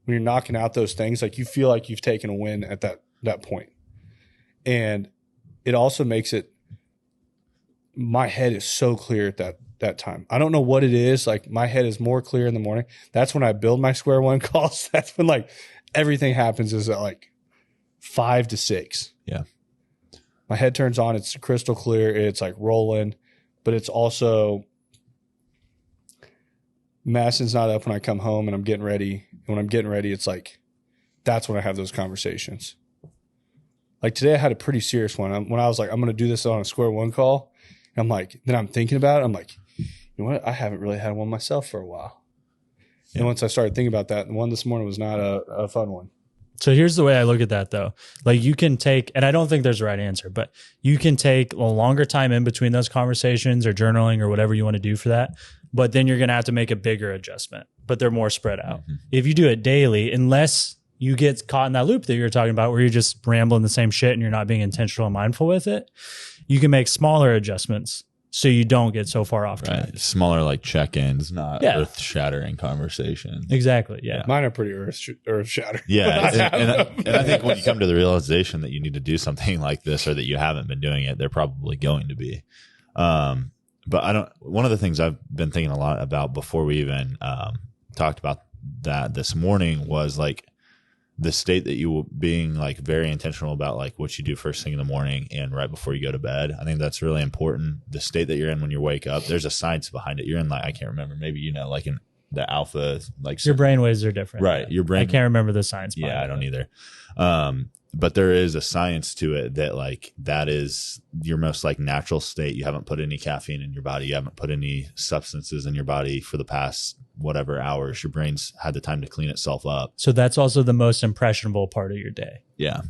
[SPEAKER 2] When you're knocking out those things, like you feel like you've taken a win at that point. And it also makes it, my head is so clear at that time. I don't know what it is. Like, my head is more clear in the morning. That's when I build my square one calls. That's when like everything happens is at like 5 to 6.
[SPEAKER 4] Yeah.
[SPEAKER 2] My head turns on. It's crystal clear. It's like rolling, but it's also, Madison's not up when I come home and I'm getting ready. And when I'm getting ready, it's like, that's when I have those conversations. Like today I had a pretty serious one. When I was like, I'm going to do this on a square one call. And I'm like, then I'm thinking about it. I'm like, you know what? I haven't really had one myself for a while. Yeah. And once I started thinking about that, the one this morning was not a fun one.
[SPEAKER 3] So here's the way I look at that though. Like, you can take, and I don't think there's a right answer, but you can take a longer time in between those conversations or journaling or whatever you want to do for that. But then you're going to have to make a bigger adjustment, but they're more spread out. Mm-hmm. If you do it daily, unless you get caught in that loop that you're talking about where you're just rambling the same shit and you're not being intentional and mindful with it, you can make smaller adjustments so you don't get so far off track.
[SPEAKER 4] Right. Smaller like check-ins, not earth-shattering conversations.
[SPEAKER 3] Exactly. Yeah.
[SPEAKER 2] Mine are pretty earth-shattering.
[SPEAKER 4] Yeah. and I think when you come to the realization that you need to do something like this or that you haven't been doing it, they're probably going to be. But one of the things I've been thinking a lot about before we even talked about that this morning was like the state that you being like very intentional about like what you do first thing in the morning and right before you go to bed. I think that's really important. The state that you're in when you wake up, there's a science behind it. You're in like, I can't remember, maybe, like in the alpha, like
[SPEAKER 3] your brain waves are different.
[SPEAKER 4] Right. Your brain.
[SPEAKER 3] I can't remember the science behind it.
[SPEAKER 4] I don't either. But there is a science to it that like that is your most like natural state. You haven't put any caffeine in your body. You haven't put any substances in your body for the past whatever hours. Your brain's had the time to clean itself up.
[SPEAKER 3] So that's also the most impressionable part of your day.
[SPEAKER 4] Yeah.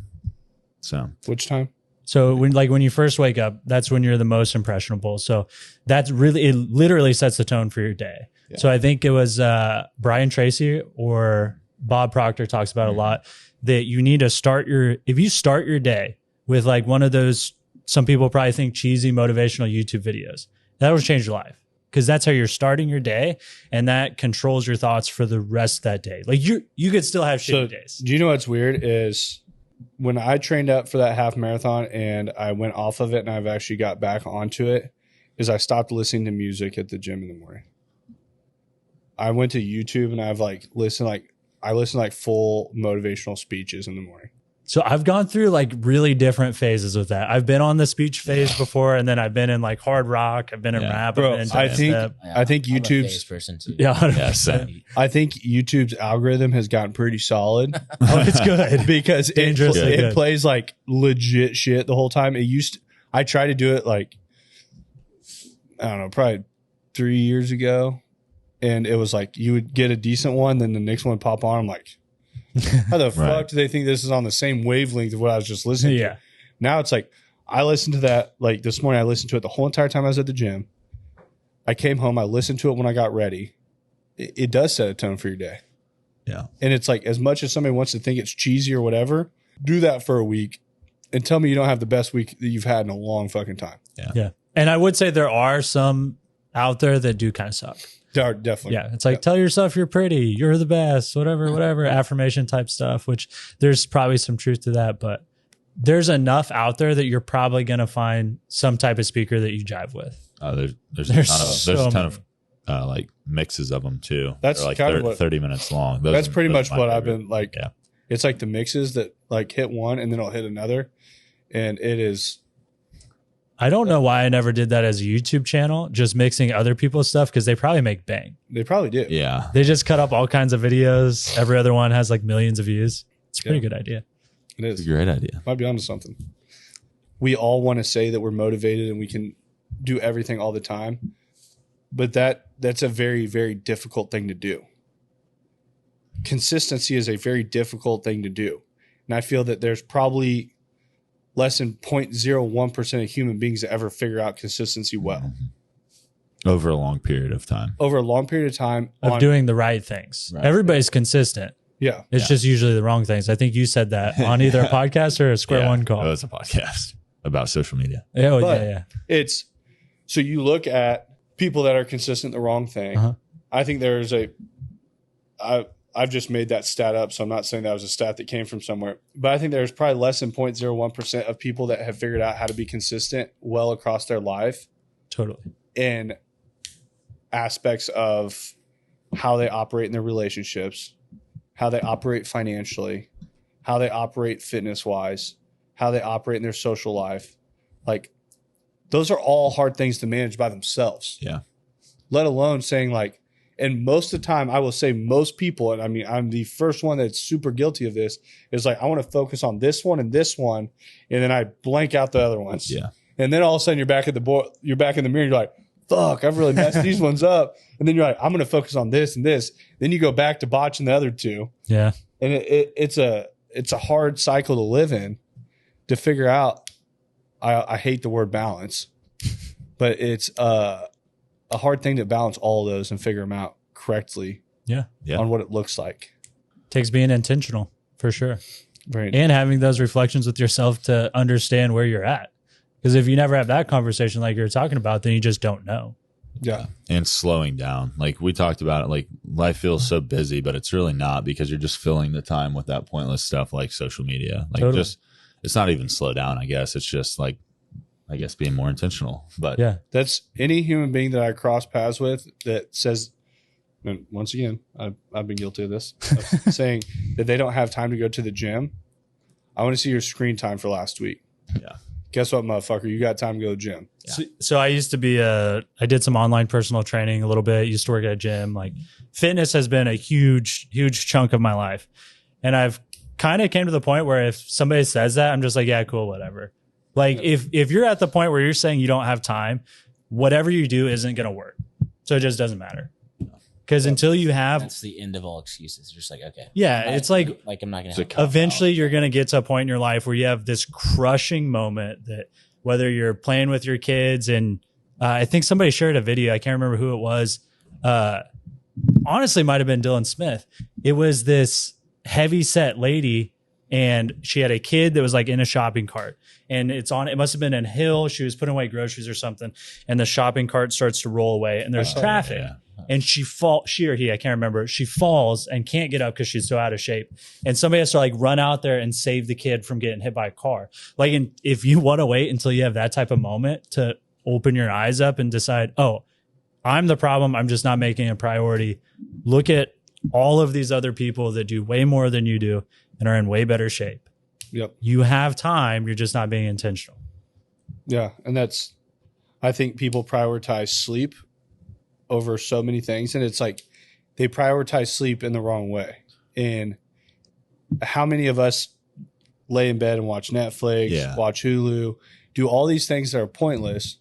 [SPEAKER 4] So
[SPEAKER 2] which time?
[SPEAKER 3] So when you first wake up, that's when you're the most impressionable. So that's really, it literally sets the tone for your day. Yeah. So I think it was Brian Tracy or Bob Proctor talks about a lot that you need to if you start your day with like one of those, some people probably think cheesy motivational YouTube videos, that will change your life. Because that's how you're starting your day, and that controls your thoughts for the rest of that day. Like you could still have shitty days.
[SPEAKER 2] Do you know what's weird is when I trained up for that half marathon and I went off of it and I've actually got back onto it, is I stopped listening to music at the gym in the morning. I went to YouTube and I've like listened like full motivational speeches in the morning.
[SPEAKER 3] So I've gone through like really different phases with that. I've been on the speech phase before, and then I've been in like hard rock. I've been in rap.
[SPEAKER 2] Bro, I think YouTube's
[SPEAKER 5] person too.
[SPEAKER 2] I think YouTube's algorithm has gotten pretty solid.
[SPEAKER 3] Oh, it's good
[SPEAKER 2] because it plays like legit shit the whole time. I try to do it like I don't know, probably 3 years ago. And it was like you would get a decent one, then the next one would pop on. I'm like, how the fuck do they think this is on the same wavelength of what I was just listening to? Now it's like I listened to that. Like this morning, I listened to it the whole entire time I was at the gym. I came home. I listened to it when I got ready. It does set a tone for your day.
[SPEAKER 4] Yeah.
[SPEAKER 2] And it's like as much as somebody wants to think it's cheesy or whatever, do that for a week and tell me you don't have the best week that you've had in a long fucking time.
[SPEAKER 3] Yeah. And I would say there are some out there that do kind of suck.
[SPEAKER 2] Definitely.
[SPEAKER 3] Yeah. It's like, tell yourself you're pretty, you're the best, whatever, affirmation type stuff, which there's probably some truth to that. But there's enough out there that you're probably going to find some type of speaker that you jive with.
[SPEAKER 4] There's a ton of like mixes of them too.
[SPEAKER 2] That's
[SPEAKER 4] like
[SPEAKER 2] kind of what,
[SPEAKER 4] 30 minutes long.
[SPEAKER 2] That's pretty much what I've been like. Yeah. It's like the mixes that like hit one and then it'll hit another. And it is.
[SPEAKER 3] I don't know why I never did that as a YouTube channel, just mixing other people's stuff, because they probably make bang.
[SPEAKER 2] They probably do.
[SPEAKER 4] Yeah.
[SPEAKER 3] They just cut up all kinds of videos. Every other one has like millions of views. It's a pretty good idea.
[SPEAKER 2] It is.
[SPEAKER 4] It's a great idea.
[SPEAKER 2] Might be onto something. We all want to say that we're motivated and we can do everything all the time. But that's a very, very difficult thing to do. Consistency is a very difficult thing to do. And I feel that there's probably less than 0.01% of human beings that ever figure out consistency well.
[SPEAKER 4] Over a long period of time.
[SPEAKER 2] Over a long period of time.
[SPEAKER 3] Of doing the right things. Right. Everybody's consistent.
[SPEAKER 2] Yeah.
[SPEAKER 3] It's just usually the wrong things. I think you said that on either a podcast or a Square One call.
[SPEAKER 4] It was a podcast about social media.
[SPEAKER 3] Yeah.
[SPEAKER 2] It's so you look at people that are consistent the wrong thing. Uh-huh. I think there's I've just made that stat up, so I'm not saying that was a stat that came from somewhere. But I think there's probably less than 0.01% of people that have figured out how to be consistent well across their life.
[SPEAKER 3] Totally.
[SPEAKER 2] In aspects of how they operate in their relationships, how they operate financially, how they operate fitness-wise, how they operate in their social life. Like, those are all hard things to manage by themselves.
[SPEAKER 4] Yeah.
[SPEAKER 2] Let alone saying like, and most of the time, I will say most people, and I mean, I'm the first one that's super guilty of this, is like, I want to focus on this one, and then I blank out the other ones.
[SPEAKER 4] Yeah.
[SPEAKER 2] And then all of a sudden you're back in the mirror, and you're like, fuck, I've really messed these ones up. And then you're like, I'm going to focus on this and this. Then you go back to botching the other two.
[SPEAKER 3] Yeah.
[SPEAKER 2] And it's a hard cycle to live in to figure out. I hate the word balance, but it's a hard thing to balance all of those and figure them out correctly.
[SPEAKER 3] Yeah.
[SPEAKER 2] On what it looks like.
[SPEAKER 3] Takes being intentional for sure.
[SPEAKER 2] Right.
[SPEAKER 3] And having those reflections with yourself to understand where you're at. Because if you never have that conversation like you're talking about, then you just don't know.
[SPEAKER 2] Yeah.
[SPEAKER 4] And slowing down. Like we talked about it, like life feels so busy, but it's really not, because you're just filling the time with that pointless stuff like social media. Like it's not even slow down, I guess. It's just like, I guess, being more intentional. But
[SPEAKER 3] yeah,
[SPEAKER 2] that's any human being that I cross paths with that says, and once again, I've been guilty of this, of saying that they don't have time to go to the gym. I want to see your screen time for last week.
[SPEAKER 4] Yeah.
[SPEAKER 2] Guess what, motherfucker? You got time to go to the gym.
[SPEAKER 3] Yeah. So I used to be I did some online personal training a little bit. Used to work at a gym. Like fitness has been a huge chunk of my life. And I've kind of came to the point where if somebody says that, I'm just like, yeah, cool, whatever. Like if you're at the point where you're saying you don't have time, whatever you do isn't going to work. So it just doesn't matter. Because until you have,
[SPEAKER 5] that's the end of all excuses. You're just like, okay.
[SPEAKER 3] Yeah. It's like
[SPEAKER 5] I'm not going to
[SPEAKER 3] eventually you're going to get to a point in your life where you have this crushing moment that whether you're playing with your kids and I think somebody shared a video. I can't remember who it was. Honestly, might've been Dylan Smith. It was this heavy set lady and she had a kid that was like in a shopping cart and it must have been in Hill. She was putting away groceries or something and the shopping cart starts to roll away and there's traffic. Yeah. And she or he, I can't remember. She falls and can't get up because she's so out of shape. And somebody has to like run out there and save the kid from getting hit by a car. Like, if you want to wait until you have that type of moment to open your eyes up and decide, oh, I'm the problem, I'm just not making a priority. Look at all of these other people that do way more than you do and are in way better shape.
[SPEAKER 2] Yep.
[SPEAKER 3] You have time. You're just not being intentional.
[SPEAKER 2] Yeah. And I think people prioritize sleep over so many things. And it's like they prioritize sleep in the wrong way. And how many of us lay in bed and watch Netflix, watch Hulu, do all these things that are pointless.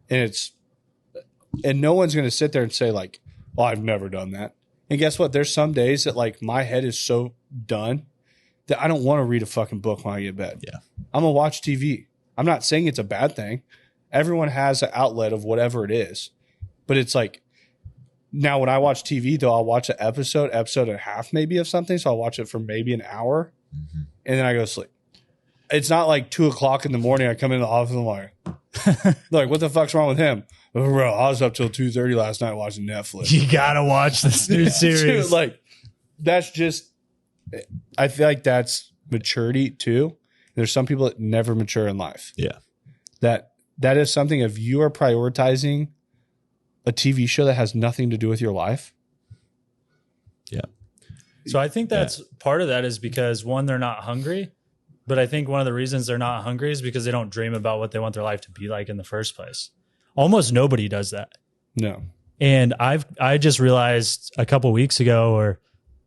[SPEAKER 2] And And no one's going to sit there and say like, "Oh, I've never done that." And guess what? There's some days that like my head is so done that I don't want to read a fucking book when I get to bed.
[SPEAKER 4] Yeah.
[SPEAKER 2] I'm going to watch TV. I'm not saying it's a bad thing. Everyone has an outlet of whatever it is. But it's like, now when I watch TV, though, I'll watch an episode and a half maybe of something. So I'll watch it for maybe an hour and then I go to sleep. It's not like 2:00 in the morning. I come in the office and I'm like, what the fuck's wrong with him? Oh, bro, I was up till 2:30 last night watching Netflix.
[SPEAKER 3] You gotta watch this new series.
[SPEAKER 2] Dude, like, that's just, I feel like that's maturity too. There's some people that never mature in life.
[SPEAKER 4] Yeah.
[SPEAKER 2] That is something, if you are prioritizing a TV show that has nothing to do with your life.
[SPEAKER 4] Yeah.
[SPEAKER 3] So I think that's part of that is because one, they're not hungry. But I think one of the reasons they're not hungry is because they don't dream about what they want their life to be like in the first place. Almost nobody does that.
[SPEAKER 2] No.
[SPEAKER 3] And I just realized a couple weeks ago or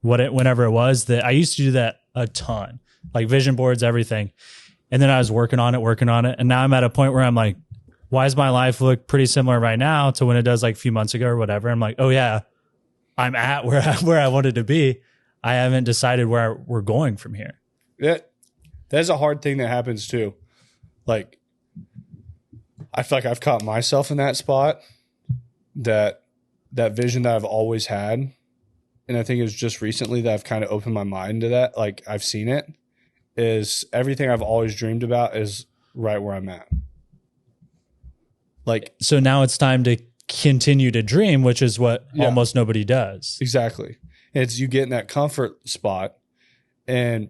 [SPEAKER 3] whenever it was that I used to do that a ton, like vision boards, everything. And then I was working on it. And now I'm at a point where I'm like, why does my life look pretty similar right now to when it does like a few months ago or whatever? I'm like, oh yeah, I'm at where I wanted to be. I haven't decided where we're going from here.
[SPEAKER 2] Yeah. That's a hard thing that happens too. Like, I feel like I've caught myself in that spot, that vision that I've always had. And I think it was just recently that I've kind of opened my mind to that. Like, I've seen it, is everything I've always dreamed about is right where I'm at. Like,
[SPEAKER 3] so now it's time to continue to dream, which is what almost nobody does.
[SPEAKER 2] Exactly. It's you get in that comfort spot, and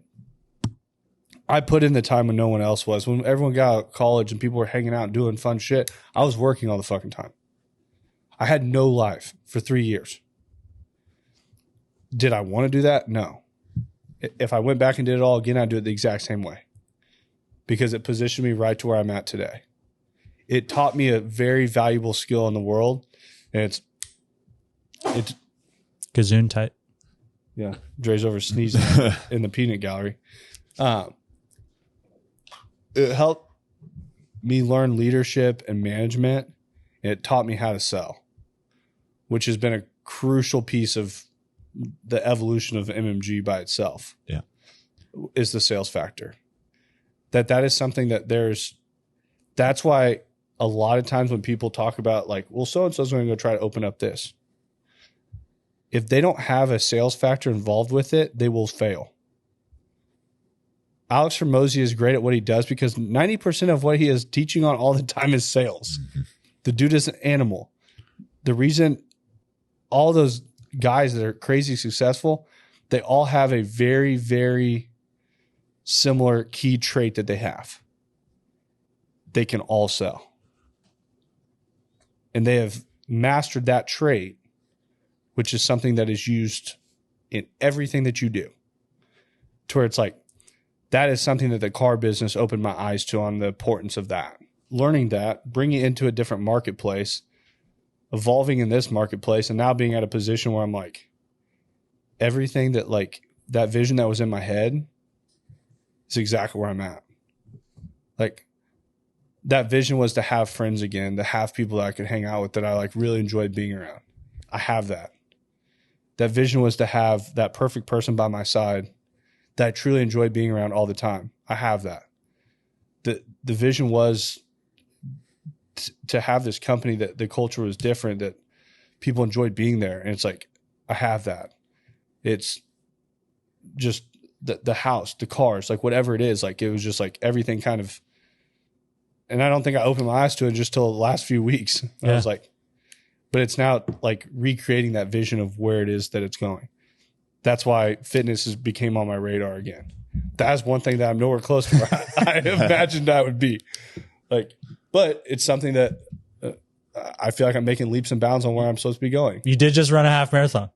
[SPEAKER 2] I put in the time when no one else was. When everyone got out of college and people were hanging out and doing fun shit, I was working all the fucking time. I had no life for 3 years. Did I want to do that? No. If I went back and did it all again, I'd do it the exact same way, because it positioned me right to where I'm at today. It taught me a very valuable skill in the world, and it's
[SPEAKER 3] Gazoon tight.
[SPEAKER 2] Yeah, Dre's over sneezing in the peanut gallery. It helped me learn leadership and management, and it taught me how to sell, which has been a crucial piece of the evolution of MMG by itself.
[SPEAKER 4] Yeah,
[SPEAKER 2] is the sales factor. That is something that that's why a lot of times when people talk about like, well, so-and-so's going to go try to open up this. If they don't have a sales factor involved with it, they will fail. Alex Hormozi is great at what he does because 90% of what he is teaching on all the time is sales. Mm-hmm. The dude is an animal. The reason all those guys that are crazy successful, they all have a very, very similar key trait that they have. They can all sell. And they have mastered that trait, which is something that is used in everything that you do. To where it's like, that is something that the car business opened my eyes to on the importance of that. Learning that, bringing it into a different marketplace, evolving in this marketplace, and now being at a position where I'm like, everything that like that vision that was in my head is exactly where I'm at. Like, that vision was to have friends again, to have people that I could hang out with that I like really enjoyed being around. I have that. That vision was to have that perfect person by my side that I truly enjoy being around all the time. I have that. The vision was to have this company that the culture was different, that people enjoyed being there. And it's like, I have that. It's just the house, the cars, like whatever it is, like it was just like everything kind of, and I don't think I opened my eyes to it just till the last few weeks. I was like, but it's now like recreating that vision of where it is that it's going. That's why fitness became on my radar again. That's one thing that I'm nowhere close to where I imagined I would be. Like, but it's something that I feel like I'm making leaps and bounds on where I'm supposed to be going.
[SPEAKER 3] You did just run a half marathon.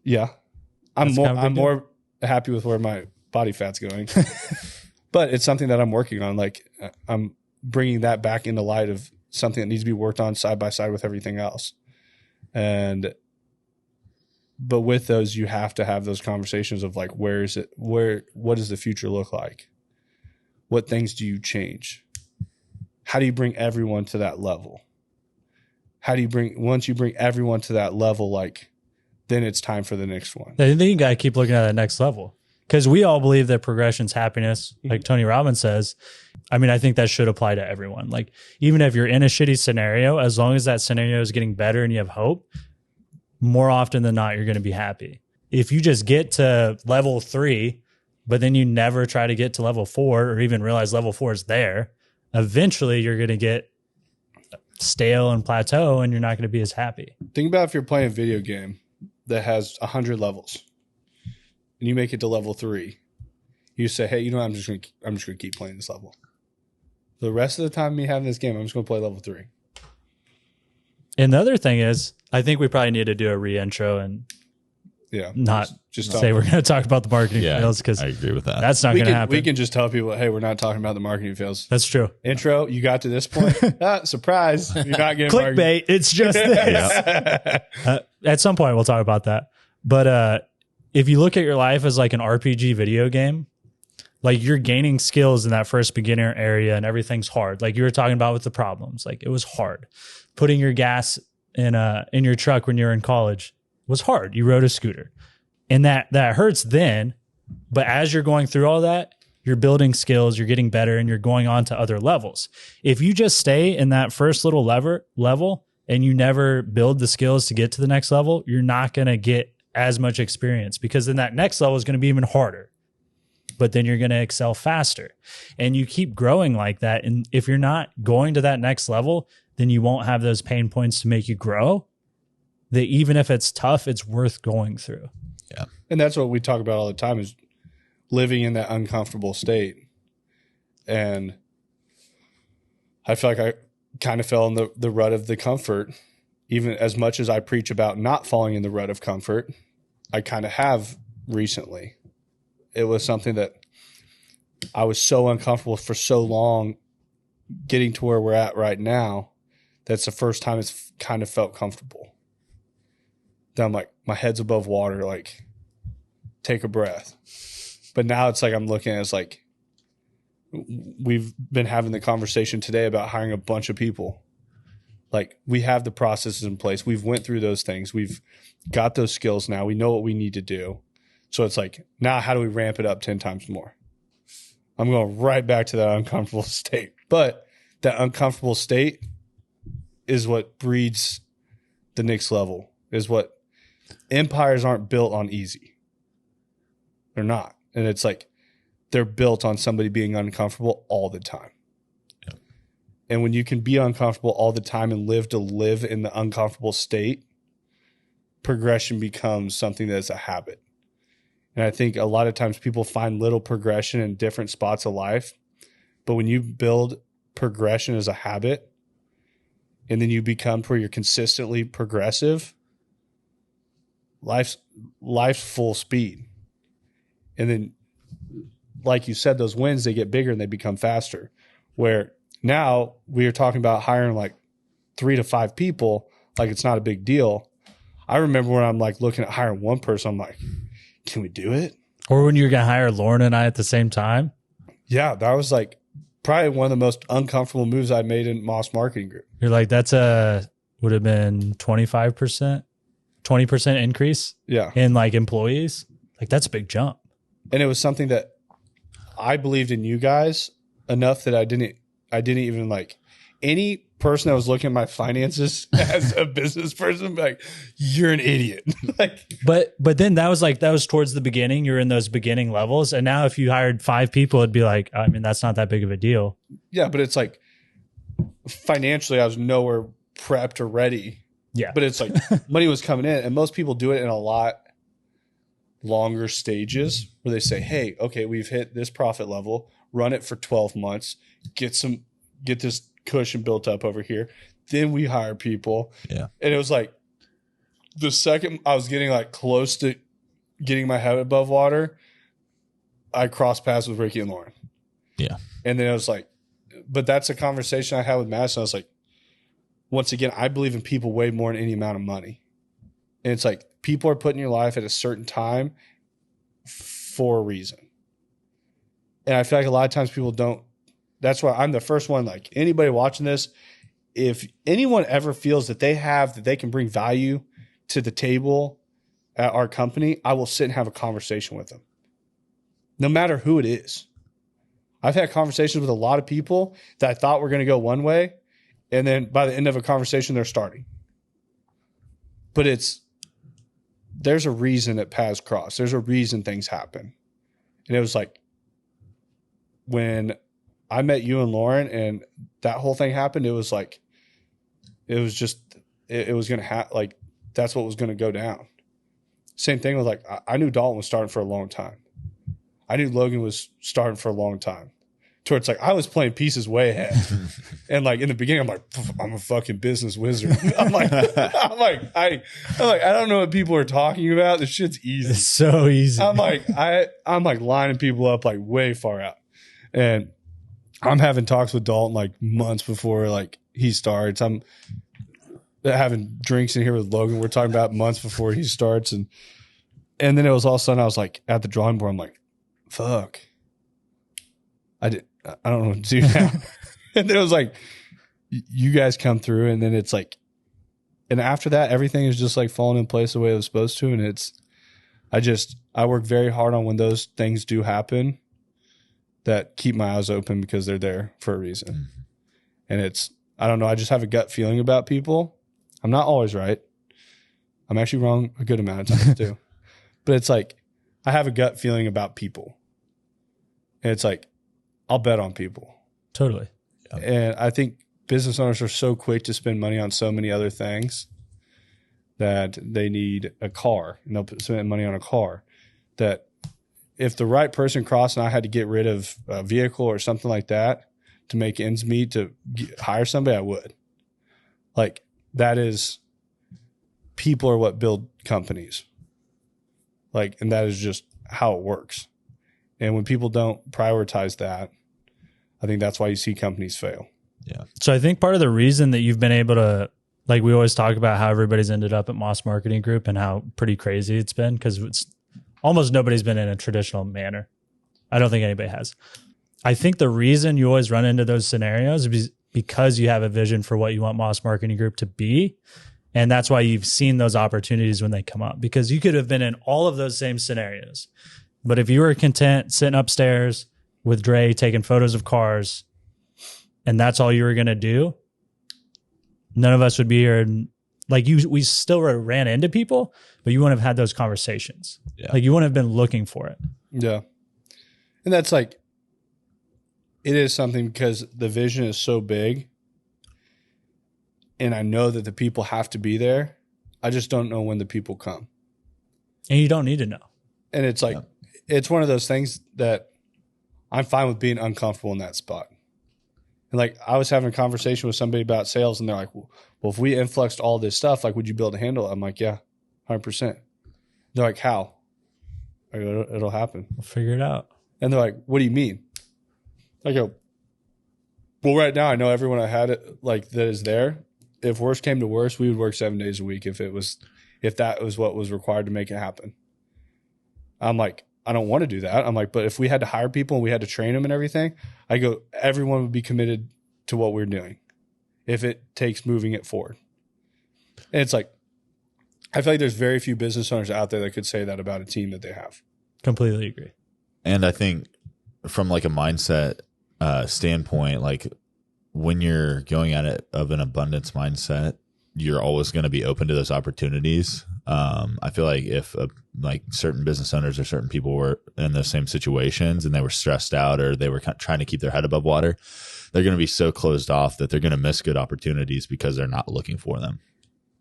[SPEAKER 2] Yeah, I'm more happy with where my body fat's going. But it's something that I'm working on. Like, I'm bringing that back into light of something that needs to be worked on side by side with everything else. But with those, you have to have those conversations of like, what does the future look like? What things do you change? How do you bring everyone to that level? how do you once you bring everyone to that level, like, then it's time for the next one.
[SPEAKER 3] I think you got to keep looking at that next level, because we all believe that progression's happiness, like Tony Robbins says. I mean, I think that should apply to everyone. Like, even if you're in a shitty scenario, as long as that scenario is getting better and you have hope, more often than not, you're going to be happy. If you just get to level 3, but then you never try to get to level 4 or even realize level 4 is there, eventually you're going to get stale and plateau and you're not going to be as happy.
[SPEAKER 2] Think about if you're playing a video game that has 100 levels and you make it to level 3. You say, hey, you know what? I'm just going to keep playing this level. The rest of the time me having this game, I'm just going to play level 3.
[SPEAKER 3] And the other thing is, I think we probably need to do a re-intro and not
[SPEAKER 2] just
[SPEAKER 3] say we're going to talk about the marketing fails, because
[SPEAKER 4] I agree with that.
[SPEAKER 3] that's not going to happen.
[SPEAKER 2] We can just tell people, hey, we're not talking about the marketing fails.
[SPEAKER 3] That's true.
[SPEAKER 2] Intro, you got to this point. Surprise. You're not getting
[SPEAKER 3] Clickbait. It's just this. At some point, we'll talk about that. But if you look at your life as like an RPG video game, like, you're gaining skills in that first beginner area and everything's hard. Like you were talking about with the problems, like it was hard. Putting your gas in your truck when you were in college was hard. You rode a scooter, and that hurts then. But as you're going through all that, you're building skills, you're getting better, and you're going on to other levels. If you just stay in that first little level and you never build the skills to get to the next level, you're not going to get as much experience, because then that next level is going to be even harder. But then you're going to excel faster, and you keep growing like that. And if you're not going to that next level, then you won't have those pain points to make you grow. That even if it's tough, it's worth going through.
[SPEAKER 4] Yeah.
[SPEAKER 2] And that's what we talk about all the time, is living in that uncomfortable state. And I feel like I kind of fell in the rut of the comfort. Even as much as I preach about not falling in the rut of comfort, I kind of have recently. It was something that I was so uncomfortable for so long, getting to where we're at right now. That's the first time it's kind of felt comfortable. Then I'm like, my head's above water, like, take a breath. But now it's like, I'm looking at it as like, we've been having the conversation today about hiring a bunch of people. Like, we have the processes in place. We've went through those things. We've got those skills now. We know what we need to do. So it's like, now how do we ramp it up 10 times more? I'm going right back to that uncomfortable state. But that uncomfortable state is what breeds the next level, is what empires aren't built on easy. They're not. And it's like, they're built on somebody being uncomfortable all the time. Yeah. And when you can be uncomfortable all the time and live in the uncomfortable state, progression becomes something that's a habit. And I think a lot of times people find little progression in different spots of life. But when you build progression as a habit, and then you become to where you're consistently progressive, life's full speed. And then, like you said, those wins, they get bigger and they become faster. Where now we are talking about hiring like 3 to 5 people, like it's not a big deal. I remember when I'm like looking at hiring one person, I'm like, can we do it?
[SPEAKER 3] Or when you're going to hire Lauren and I at the same time.
[SPEAKER 2] Yeah, that was like probably one of the most uncomfortable moves I made in Moss Marketing Group.
[SPEAKER 3] You're like, would have been 25%, 20% increase in like employees. Like, that's a big jump.
[SPEAKER 2] And it was something that I believed in you guys enough that I didn't even like any person that was looking at my finances as a business person, like, you're an idiot. Like,
[SPEAKER 3] but then that was towards the beginning. You're in those beginning levels. And now if you hired 5 people, it'd be like, I mean, that's not that big of a deal.
[SPEAKER 2] Yeah. But it's like, financially, I was nowhere prepped or ready.
[SPEAKER 3] Yeah.
[SPEAKER 2] But it's like money was coming in, and most people do it in a lot longer stages where they say, hey, okay, we've hit this profit level, run it for 12 months, get this cushion built up over here. Then we hire people.
[SPEAKER 4] Yeah.
[SPEAKER 2] And it was like the second I was getting like close to getting my head above water, I crossed paths with Ricky and Lauren.
[SPEAKER 4] Yeah.
[SPEAKER 2] And then it was like, but that's a conversation I had with Madison. I was like, once again, I believe in people way more than any amount of money. And it's like, people are put in your life at a certain time for a reason. And I feel like a lot of times people don't. That's why I'm the first one, like, anybody watching this, if anyone ever feels that they can bring value to the table at our company, I will sit and have a conversation with them, no matter who it is. I've had conversations with a lot of people that I thought were going to go one way, and then by the end of a conversation, they're starting. But there's a reason that paths cross. There's a reason things happen. And it was like when I met you and Lauren and that whole thing happened, it was like, it was just, it was going to happen. Like, that's what was going to go down. Same thing with like, I knew Dalton was starting for a long time. I knew Logan was starting for a long time. Towards like, I was playing pieces way ahead. And like in the beginning, I'm like, I'm a fucking business wizard. I'm like, I don't know what people are talking about. This shit's easy.
[SPEAKER 3] It's so easy.
[SPEAKER 2] I'm like lining people up like way far out. And I'm having talks with Dalton like months before like he starts. I'm having drinks in here with Logan. We're talking about months before he starts. And then it was all of a sudden I was like at the drawing board. I'm like, fuck. I don't know what to do now. And then it was like, you guys come through, and then it's like, and after that, everything is just like falling in place the way it was supposed to. And I work very hard on when those things do happen that keep my eyes open because they're there for a reason. Mm-hmm. And I don't know. I just have a gut feeling about people. I'm not always right. I'm actually wrong a good amount of times too. But it's like, I have a gut feeling about people. And it's like, I'll bet on people.
[SPEAKER 3] Totally.
[SPEAKER 2] Yeah. And I think business owners are so quick to spend money on so many other things that they need a car, and they'll spend money on a car, that if the right person crossed and I had to get rid of a vehicle or something like that to make ends meet to hire somebody, I would. Like, that is, people are what build companies. Like, and that is just how it works. And when people don't prioritize that, I think that's why you see companies fail.
[SPEAKER 4] Yeah.
[SPEAKER 3] So I think part of the reason that you've been able to, like, we always talk about how everybody's ended up at Moss Marketing Group and how pretty crazy it's been, because it's almost nobody's been in a traditional manner. I don't think anybody has. I think the reason you always run into those scenarios is because you have a vision for what you want Moss Marketing Group to be. And that's why you've seen those opportunities when they come up, because you could have been in all of those same scenarios. But if you were content sitting upstairs with Dre taking photos of cars, and that's all you were going to do, none of us would be here. And like, we still ran into people, but you wouldn't have had those conversations. Yeah. Like, you wouldn't have been looking for it.
[SPEAKER 2] Yeah. And that's like, it is something, because the vision is so big, and I know that the people have to be there. I just don't know when the people come.
[SPEAKER 3] And you don't need to know.
[SPEAKER 2] And it's like, it's one of those things that I'm fine with being uncomfortable in that spot. And like, I was having a conversation with somebody about sales, and they're like, well, if we influxed all this stuff, like, would you be able to handle it? I'm like, yeah, 100%. They're like, how? I go, it'll happen.
[SPEAKER 3] We'll figure it out.
[SPEAKER 2] And they're like, what do you mean? I go, well, right now I know everyone I had it like that is there. If worst came to worst, we would work 7 days a week if that was what was required to make it happen. I'm like, I don't want to do that. I'm like, but if we had to hire people and we had to train them and everything, I go, everyone would be committed to what we're doing if it takes moving it forward. And it's like, I feel like there's very few business owners out there that could say that about a team that they have.
[SPEAKER 3] Completely agree.
[SPEAKER 4] And I think from like a mindset standpoint, like, when you're going at it of an abundance mindset, you're always going to be open to those opportunities. I feel like if like certain business owners or certain people were in those same situations and they were stressed out, or they were trying to keep their head above water, they're going to be so closed off that they're going to miss good opportunities because they're not looking for them.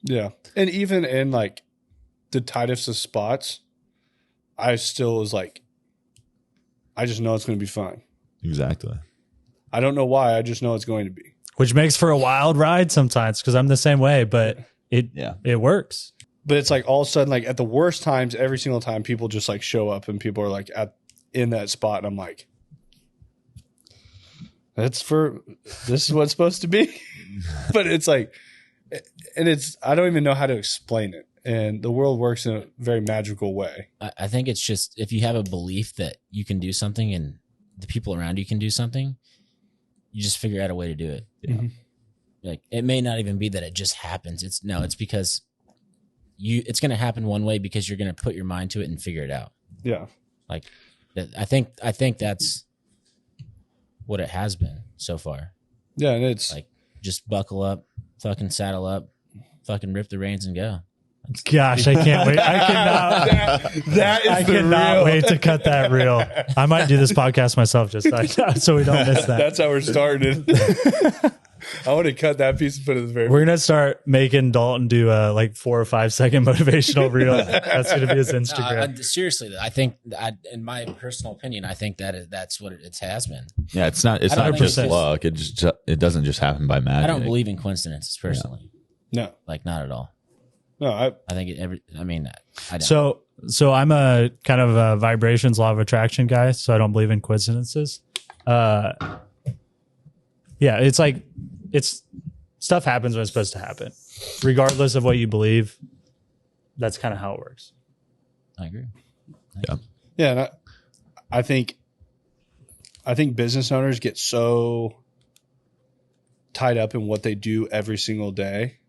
[SPEAKER 2] Yeah. And even in like the tightest of spots, I still was like, I just know it's going to be fine.
[SPEAKER 4] Exactly.
[SPEAKER 2] I don't know why. I just know it's going to be.
[SPEAKER 3] Which makes for a wild ride sometimes, because I'm the same way, but it works.
[SPEAKER 2] But it's like all of a sudden, like at the worst times, every single time, people just like show up and people are like in that spot. And I'm like, this is what it's supposed to be. But it's like, and I don't even know how to explain it. And the world works in a very magical way.
[SPEAKER 5] I think it's just, if you have a belief that you can do something and the people around you can do something, you just figure out a way to do it.
[SPEAKER 2] Mm-hmm.
[SPEAKER 5] like it may not even be that it just happens. It's because it's going to happen one way because you're going to put your mind to it and figure it out.
[SPEAKER 2] Yeah.
[SPEAKER 5] Like I think that's what it has been so far.
[SPEAKER 2] Yeah. And it's
[SPEAKER 5] Like just buckle up, fucking saddle up, fucking rip the reins and go.
[SPEAKER 3] Gosh, I can't wait. I cannot.
[SPEAKER 2] that is
[SPEAKER 3] I
[SPEAKER 2] the
[SPEAKER 3] cannot
[SPEAKER 2] real.
[SPEAKER 3] wait to cut that reel. I might do this podcast myself just so we don't miss that.
[SPEAKER 2] That's how we're starting. I want to cut that piece and put it at the very.
[SPEAKER 3] We're gonna start making Dalton do a like 4 or 5 second motivational reel. That's gonna be his Instagram.
[SPEAKER 5] Seriously, I think, in my personal opinion, I think that's what it has been.
[SPEAKER 4] Yeah, it's not just
[SPEAKER 3] 100%.
[SPEAKER 4] luck. It doesn't just happen by magic.
[SPEAKER 5] I don't believe in coincidences personally.
[SPEAKER 2] No.
[SPEAKER 5] Like not at all.
[SPEAKER 2] No.
[SPEAKER 5] I think I don't.
[SPEAKER 3] So I'm a kind of a vibrations, law of attraction guy. So I don't believe in coincidences. Yeah, it's like stuff happens when it's supposed to happen, regardless of what you believe. That's kind of how it works.
[SPEAKER 5] I agree.
[SPEAKER 4] Yeah.
[SPEAKER 2] Yeah. And I think business owners get so tied up in what they do every single day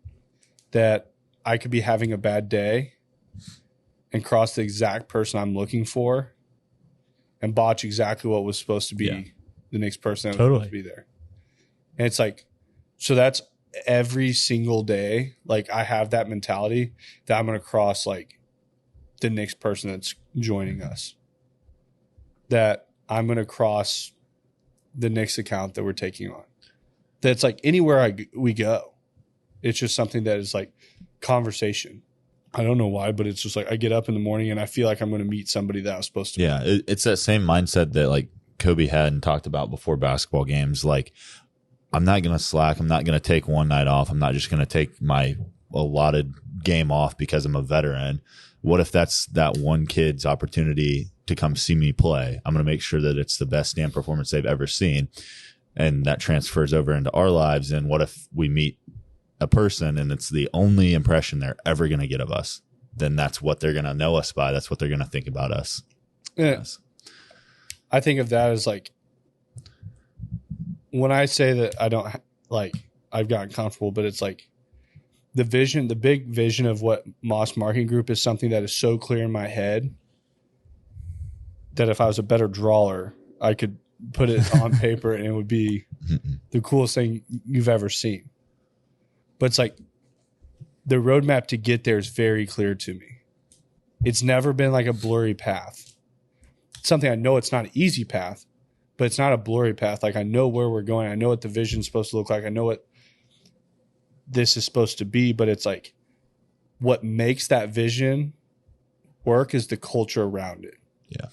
[SPEAKER 2] that I could be having a bad day and cross the exact person I'm looking for and botch exactly what was supposed to be the next person that was supposed to be there. And it's like, so that's every single day. Like I have that mentality that I'm going to cross like the next person that's joining us, that I'm going to cross the next account that we're taking on. That's like anywhere we go. It's just something that is like conversation. I don't know why, but it's just like I get up in the morning and I feel like I'm going to meet somebody that I was supposed to meet.
[SPEAKER 4] It's that same mindset that like Kobe had and talked about before basketball games. Like, I'm not going to slack. I'm not going to take one night off. I'm not just going to take my allotted game off because I'm a veteran. What if that's that one kid's opportunity to come see me play? I'm going to make sure that it's the best damn performance they've ever seen. And that transfers over into our lives. And what if we meet a person and it's the only impression they're ever going to get of us? Then that's what they're going to know us by. That's what they're going to think about us.
[SPEAKER 2] Yeah. I think of that as like, when I say that I don't like, I've gotten comfortable, but it's like the big vision of what Moss Marketing Group is something that is so clear in my head that if I was a better drawer, I could put it on paper and it would be the coolest thing you've ever seen. But it's like the roadmap to get there is very clear to me. It's never been like a blurry path. It's something I know it's not an easy path, but it's not a blurry path. Like I know where we're going. I know what the vision's supposed to look like. I know what this is supposed to be, but it's like what makes that vision work is the culture around it.
[SPEAKER 4] Yeah.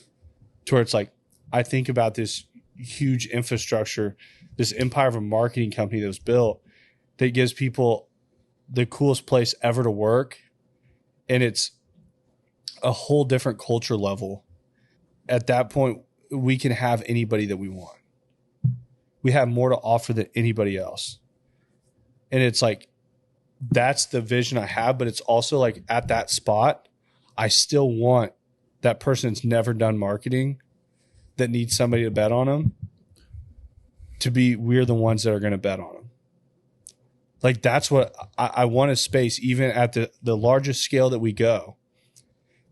[SPEAKER 2] To where it's like, I think about this huge infrastructure, this empire of a marketing company that was built that gives people the coolest place ever to work. And it's a whole different culture level. At that point, we can have anybody that we want. We have more to offer than anybody else. And it's like, that's the vision I have, but it's also like at that spot, I still want that person that's never done marketing that needs somebody to bet on them to be, we're the ones that are going to bet on them. Like that's what I want a space, even at the largest scale that we go,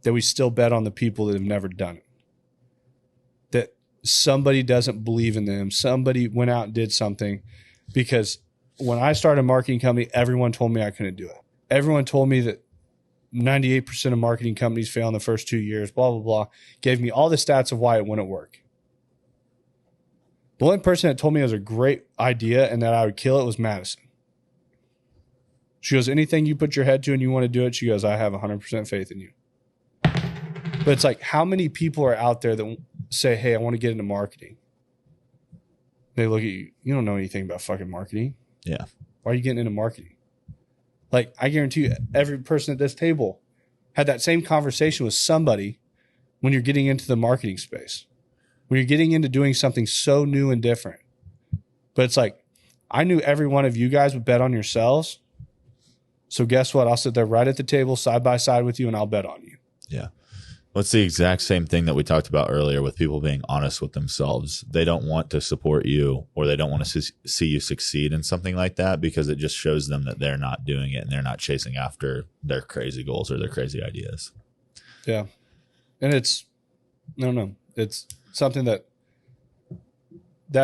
[SPEAKER 2] that we still bet on the people that have never done it. That somebody doesn't believe in them. Somebody went out and did something. Because when I started a marketing company, everyone told me I couldn't do it. Everyone told me that 98% of marketing companies fail in the first 2 years, blah, blah, blah. Gave me all the stats of why it wouldn't work. The only person that told me it was a great idea and that I would kill it was Madison. She goes, anything you put your head to and you want to do it, she goes, I have 100% faith in you. But it's like, how many people are out there that say, hey, I want to get into marketing? They look at you, you don't know anything about fucking marketing.
[SPEAKER 4] Yeah.
[SPEAKER 2] Why are you getting into marketing? Like, I guarantee you, every person at this table had that same conversation with somebody when you're getting into the marketing space, when you're getting into doing something so new and different. But it's like, I knew every one of you guys would bet on yourselves. So guess what? I'll sit there right at the table side by side with you and I'll bet on you.
[SPEAKER 4] Yeah. Well, it's the exact same thing that we talked about earlier with people being honest with themselves. They don't want to support you, or they don't want to see you succeed in something like that, because it just shows them that they're not doing it and they're not chasing after their crazy goals or their crazy ideas.
[SPEAKER 2] Yeah. And it's something that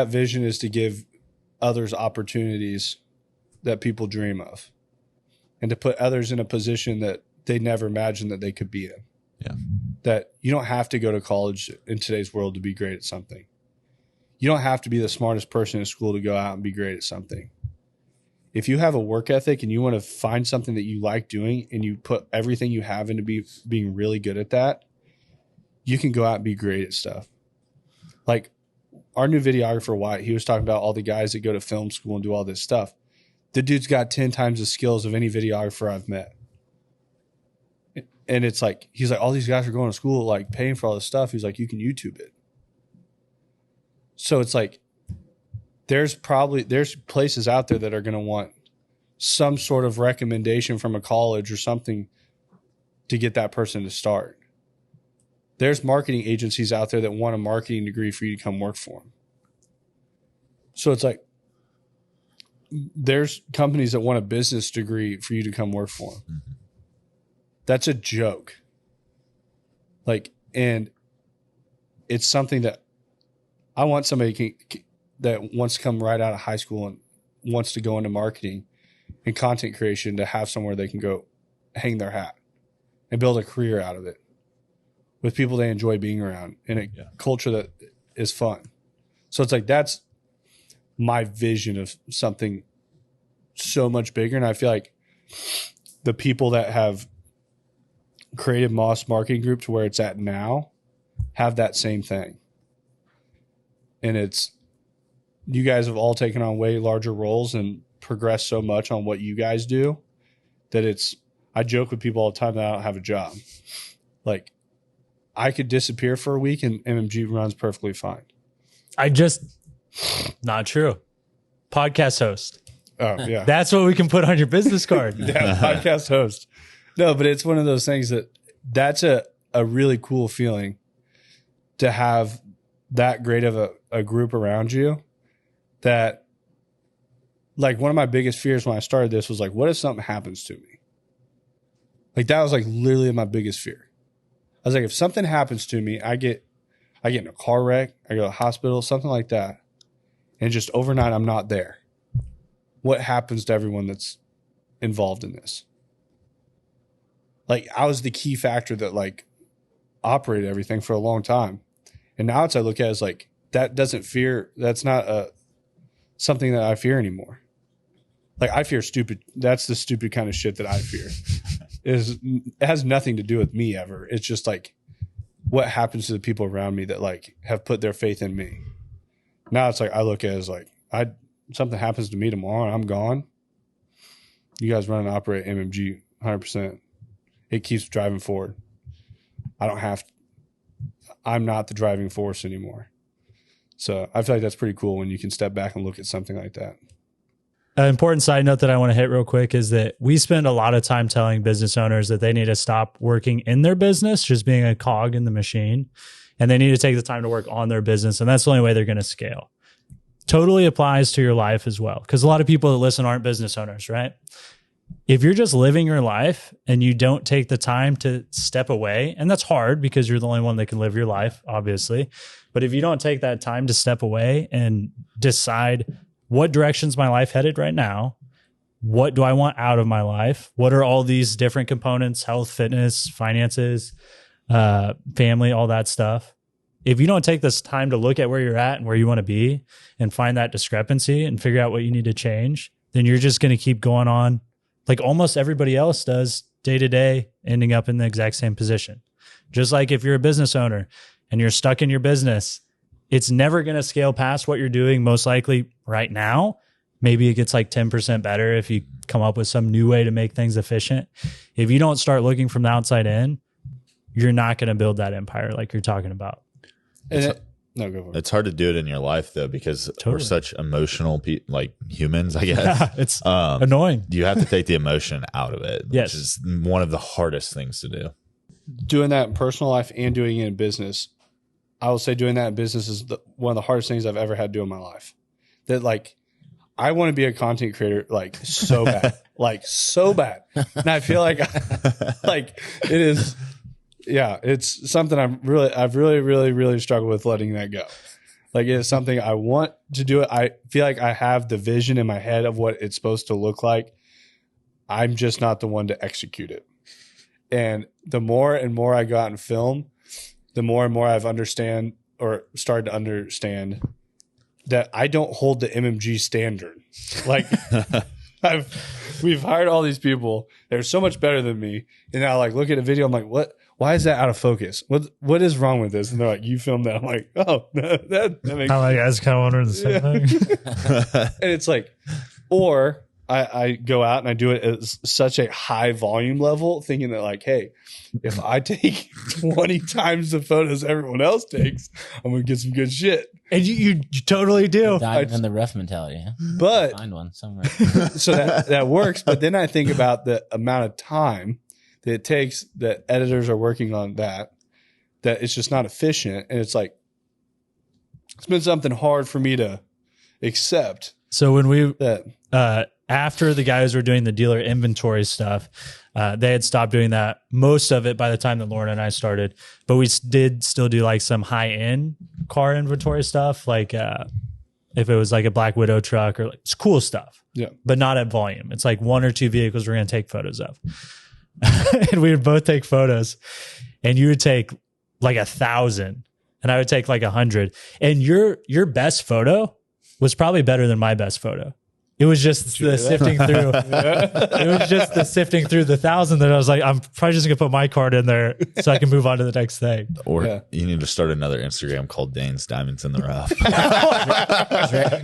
[SPEAKER 2] vision is to give others opportunities that people dream of, and to put others in a position that they never imagined that they could be in.
[SPEAKER 4] Yeah.
[SPEAKER 2] That you don't have to go to college in today's world to be great at something. You don't have to be the smartest person in school to go out and be great at something. If you have a work ethic and you want to find something that you like doing, and you put everything you have into being really good at that, you can go out and be great at stuff. Like our new videographer, Wyatt, he was talking about all the guys that go to film school and do all this stuff. The dude's got 10 times the skills of any videographer I've met. And it's like, he's like, all these guys are going to school, like paying for all this stuff. He's like, you can YouTube it. So it's like, there's places out there that are going to want some sort of recommendation from a college or something to get that person to start. There's marketing agencies out there that want a marketing degree for you to come work for them. So it's like, there's companies that want a business degree for you to come work for them. Mm-hmm. That's a joke. Like, and it's something that I want somebody that wants to come right out of high school and wants to go into marketing and content creation to have somewhere they can go hang their hat and build a career out of it with people they enjoy being around in a culture that is fun. So it's like, that's my vision of something so much bigger. And I feel like the people that have created Moss Marketing Group to where it's at now have that same thing. And it's, you guys have all taken on way larger roles and progressed so much on what you guys do that it's, I joke with people all the time that I don't have a job. Like, I could disappear for a week and MMG runs perfectly fine.
[SPEAKER 3] Not true. Podcast host.
[SPEAKER 2] Oh, yeah.
[SPEAKER 3] That's what we can put on your business card.
[SPEAKER 2] Yeah, podcast host. No, but it's one of those things that's a really cool feeling to have that great of a group around you. That, like, one of my biggest fears when I started this was like, what if something happens to me? Like, that was like literally my biggest fear. I was like, if something happens to me, I get in a car wreck, I go to the hospital, something like that, and just overnight I'm not there. What happens to everyone that's involved in this? Like, I was the key factor that like operated everything for a long time. And now I look at it as like, that's not something that I fear anymore. Like, I fear stupid. That's the stupid kind of shit that I fear. It has nothing to do with me ever. It's just like what happens to the people around me that like have put their faith in me. Now it's like, I look at it as like, something happens to me tomorrow and I'm gone. You guys run and operate MMG 100%. It keeps driving forward. I'm not the driving force anymore. So I feel like that's pretty cool when you can step back and look at something like that.
[SPEAKER 3] An important side note that I want to hit real quick is that we spend a lot of time telling business owners that they need to stop working in their business, just being a cog in the machine, and they need to take the time to work on their business. And that's the only way they're going to scale. Totally applies to your life as well. Because a lot of people that listen aren't business owners, right? If you're just living your life and you don't take the time to step away, and that's hard because you're the only one that can live your life, obviously. But if you don't take that time to step away and decide what direction's my life headed right now, what do I want out of my life? What are all these different components, health, fitness, finances, family, all that stuff? If you don't take this time to look at where you're at and where you want to be and find that discrepancy and figure out what you need to change, then you're just going to keep going on like almost everybody else does day to day, ending up in the exact same position. Just like if you're a business owner and you're stuck in your business, it's never going to scale past what you're doing, most likely right now. Maybe it gets like 10% better if you come up with some new way to make things efficient. If you don't start looking from the outside in, you're not going to build that empire like you're talking about.
[SPEAKER 2] No, go for it.
[SPEAKER 4] It's hard to do it in your life though, because we're such emotional like humans, I guess.
[SPEAKER 3] Yeah, it's annoying.
[SPEAKER 4] You have to take the emotion out of it,
[SPEAKER 3] Yes.
[SPEAKER 4] which is one of the hardest things to do.
[SPEAKER 2] doing that in personal life and doing it in business, I will say doing that in business is one of the hardest things I've ever had to do in my life. That like, I want to be a content creator like so bad, like so bad. And I feel like, like it is, yeah, it's something I've really struggled with letting that go. Like it's something I want to do it. I feel like I have the vision in my head of what it's supposed to look like. I'm just not the one to execute it. And the more and more I go out and film, the more and more I've started to understand that I don't hold the MMG standard. Like we've hired all these people. They're so much better than me. And now like look at a video. I'm like, what? Why is that out of focus? What is wrong with this? And they're like, you filmed that. I'm like, oh, that makes
[SPEAKER 3] I guys kind of wondering the same thing.
[SPEAKER 2] And it's like, or I go out and I do it at such a high volume level, thinking that like, hey, if I take 20 times the photos everyone else takes, I'm going to get some good shit.
[SPEAKER 3] And you totally do.
[SPEAKER 5] Diamond in the rough mentality. Huh?
[SPEAKER 2] But
[SPEAKER 5] Find one somewhere.
[SPEAKER 2] so that works. But then I think about the amount of time that it takes that editors are working on that it's just not efficient. And it's like, it's been something hard for me to accept.
[SPEAKER 3] So when we,
[SPEAKER 2] That
[SPEAKER 3] after the guys were doing the dealer inventory stuff, they had stopped doing that, most of it by the time that Lauren and I started, but we did still do like some high end car inventory stuff. Like, if it was like a Black Widow truck or like it's cool stuff,
[SPEAKER 2] yeah.
[SPEAKER 3] but not at volume. It's like 1 or 2 vehicles we're going to take photos of. And we would both take photos, and you would take like 1,000 and I would take like 100. And your best photo was probably better than my best photo. It was just the sifting through. It was just the sifting through the 1,000 that I was like, I'm probably just gonna put my card in there so I can move on to the next thing.
[SPEAKER 4] Or you need to start another Instagram called Dane's Diamonds in the Rough.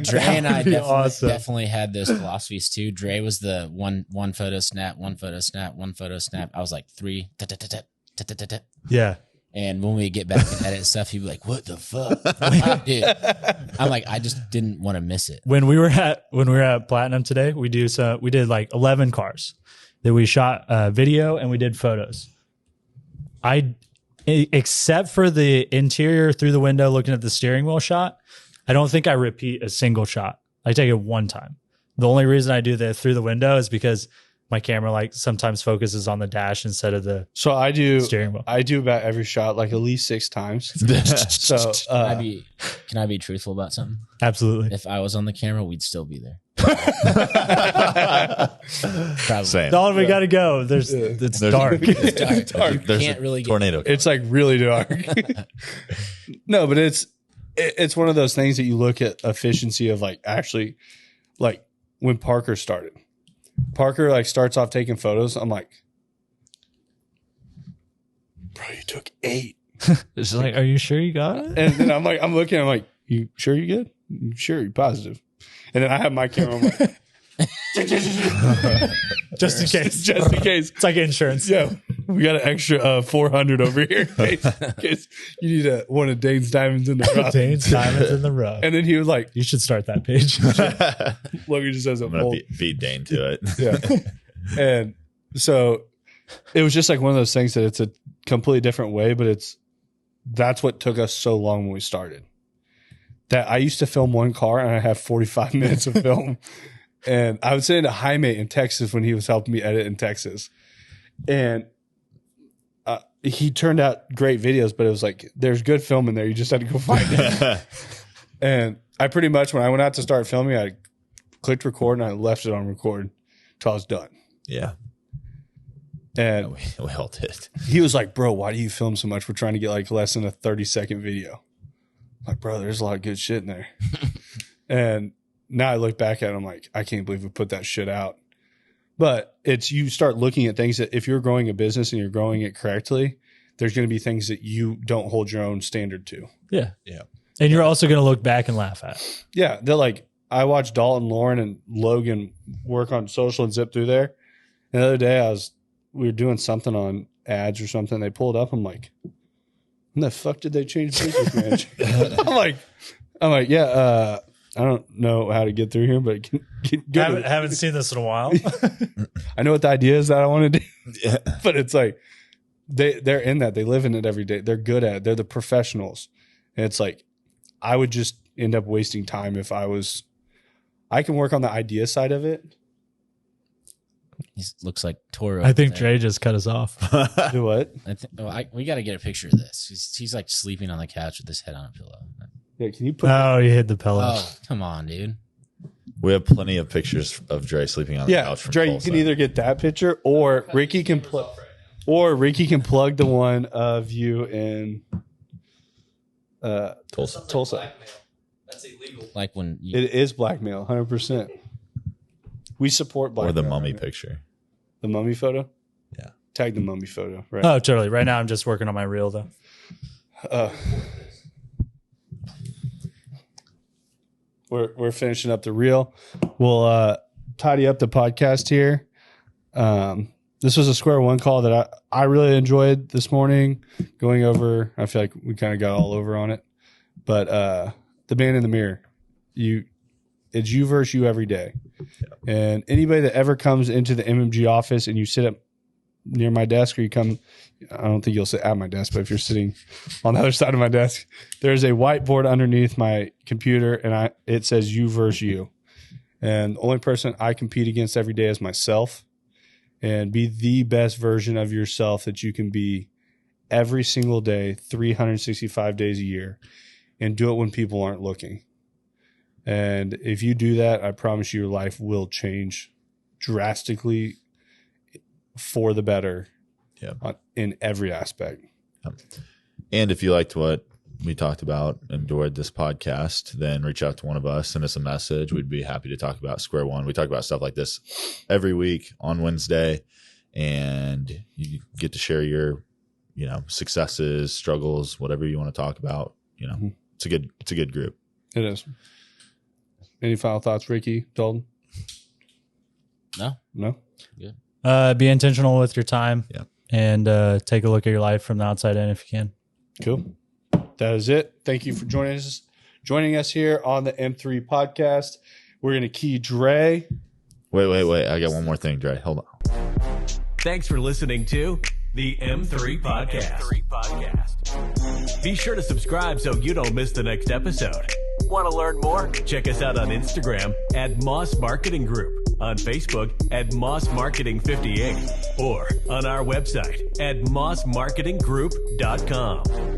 [SPEAKER 5] Dre and I definitely had those philosophies too. Dre was the one photo snap, one photo snap, one photo snap. I was like 3.
[SPEAKER 3] Yeah.
[SPEAKER 5] And when we get back and edit stuff, he'd be like, "What the fuck, dude?" I'm like, I just didn't want to miss it.
[SPEAKER 3] When we were at Platinum today, we did like 11 cars that we shot video and we did photos. Except for the interior through the window looking at the steering wheel shot, I don't think I repeat a single shot. I take it one time. The only reason I do the through the window is because my camera like sometimes focuses on the dash instead of the steering wheel.
[SPEAKER 2] I do about every shot like at least 6 times. So
[SPEAKER 5] can I be truthful about something?
[SPEAKER 3] Absolutely.
[SPEAKER 5] If I was on the camera, we'd still be there. Probably.
[SPEAKER 4] Same.
[SPEAKER 3] Dawn, we gotta go. It's dark.
[SPEAKER 5] It's dark. You
[SPEAKER 4] There's
[SPEAKER 5] can't
[SPEAKER 4] a
[SPEAKER 5] really get
[SPEAKER 4] tornado.
[SPEAKER 2] it's like really dark. No, but it's one of those things that you look at efficiency of like actually like when Parker started. Parker like starts off taking photos. I'm like, bro, you took 8.
[SPEAKER 3] It's like, are you sure you got it?
[SPEAKER 2] And then I'm like, you sure you good? You sure you positive? And then I have my camera. I'm like,
[SPEAKER 3] Just in case.
[SPEAKER 2] just in case.
[SPEAKER 3] It's like insurance.
[SPEAKER 2] Yeah, we got an extra 400 over here in case you need one of Dane's Diamonds in the Rough.
[SPEAKER 3] Dane's Diamonds in the Rough.
[SPEAKER 2] And then he was like,
[SPEAKER 3] You should start that page.
[SPEAKER 2] Logan just has a
[SPEAKER 4] I'm gonna
[SPEAKER 2] full.
[SPEAKER 4] beat Dane to it.
[SPEAKER 2] Yeah. And so it was just like one of those things that it's a completely different way, but that's what took us so long when we started. That I used to film one car and I have 45 minutes of film. And I would send it to Jaime in Texas when he was helping me edit in Texas. And he turned out great videos, but it was like, there's good film in there. You just had to go find it. And I pretty much, when I went out to start filming, I clicked record and I left it on record until I was done.
[SPEAKER 4] Yeah.
[SPEAKER 2] And
[SPEAKER 4] We all did.
[SPEAKER 2] he was like, bro, why do you film so much? We're trying to get like less than a 30-second video. I'm like, bro, there's a lot of good shit in there. And now I look back at it, I'm like, I can't believe we put that shit out. But you start looking at things that if you're growing a business and you're growing it correctly, there's going to be things that you don't hold your own standard to.
[SPEAKER 3] Yeah.
[SPEAKER 4] Yeah.
[SPEAKER 3] And you're also going to look back and laugh at.
[SPEAKER 2] Yeah. They're like, I watched Dalton, Lauren, and Logan work on social and zip through there. And the other day we were doing something on ads or something. They pulled up. I'm like, when the fuck did they change business manager? I'm like, yeah, I don't know how to get through here, but
[SPEAKER 3] Haven't seen this in a while.
[SPEAKER 2] I know what the idea is that I want to do,
[SPEAKER 4] Yeah.
[SPEAKER 2] but it's like, they're in that. They live in it every day. They're good at it. They're the professionals. And it's like, I would just end up wasting time if I can work on the idea side of it.
[SPEAKER 5] He looks like Toro.
[SPEAKER 3] I think Dre just cut us off.
[SPEAKER 2] Do what?
[SPEAKER 5] We got to get a picture of this. He's like sleeping on the couch with his head on a pillow.
[SPEAKER 2] Yeah, can you put
[SPEAKER 3] Oh, you hit the pillow.
[SPEAKER 5] Oh, come on, dude.
[SPEAKER 4] We have plenty of pictures of Dre sleeping on the couch. From
[SPEAKER 2] Dre,
[SPEAKER 4] Tulsa.
[SPEAKER 2] you can either get that picture or Ricky can plug the one of you in Tulsa.
[SPEAKER 6] That's illegal.
[SPEAKER 5] Like when you,
[SPEAKER 2] It is blackmail, 100%. We support blackmail.
[SPEAKER 4] or the mummy picture.
[SPEAKER 2] The mummy photo?
[SPEAKER 4] Yeah.
[SPEAKER 2] Tag the mummy photo, right?
[SPEAKER 3] Oh, totally. Right now, I'm just working on my reel, though.
[SPEAKER 2] We're finishing up the reel. We'll tidy up the podcast here. This was a square one call that I really enjoyed this morning going over. I feel like we kind of got all over on it, but the man in the mirror, it's you versus you every day. And anybody that ever comes into the MMG office and you sit up near my desk, or you come, I don't think you'll sit at my desk, but if you're sitting on the other side of my desk, there's a whiteboard underneath my computer, and it says you versus you. And the only person I compete against every day is myself. And be the best version of yourself that you can be every single day, 365 days a year, and do it when people aren't looking. And if you do that, I promise you your life will change drastically for the better. In every aspect.
[SPEAKER 4] And if you liked what we talked about, enjoyed this podcast, then reach out to one of us, send us a message. We'd be happy to talk about Square One. We talk about stuff like this every week on Wednesday, and you get to share your, successes, struggles, whatever you want to talk about. It's a good group.
[SPEAKER 2] It is. Any final thoughts, Ricky, Dalton? No?
[SPEAKER 5] good.
[SPEAKER 3] Be intentional with your time.
[SPEAKER 4] Yeah.
[SPEAKER 3] And take a look at your life from the outside in if you can.
[SPEAKER 2] Cool. That is it. Thank you for joining us here on the M3 podcast. We're going to key Dre.
[SPEAKER 4] Wait. I got one more thing, Dre. Hold on.
[SPEAKER 1] Thanks for listening to the M3 Podcast. Be sure to subscribe so you don't miss the next episode. Want to learn more? Check us out on Instagram at Moss Marketing Group, on Facebook at Moss Marketing 58, or on our website at mossmarketinggroup.com.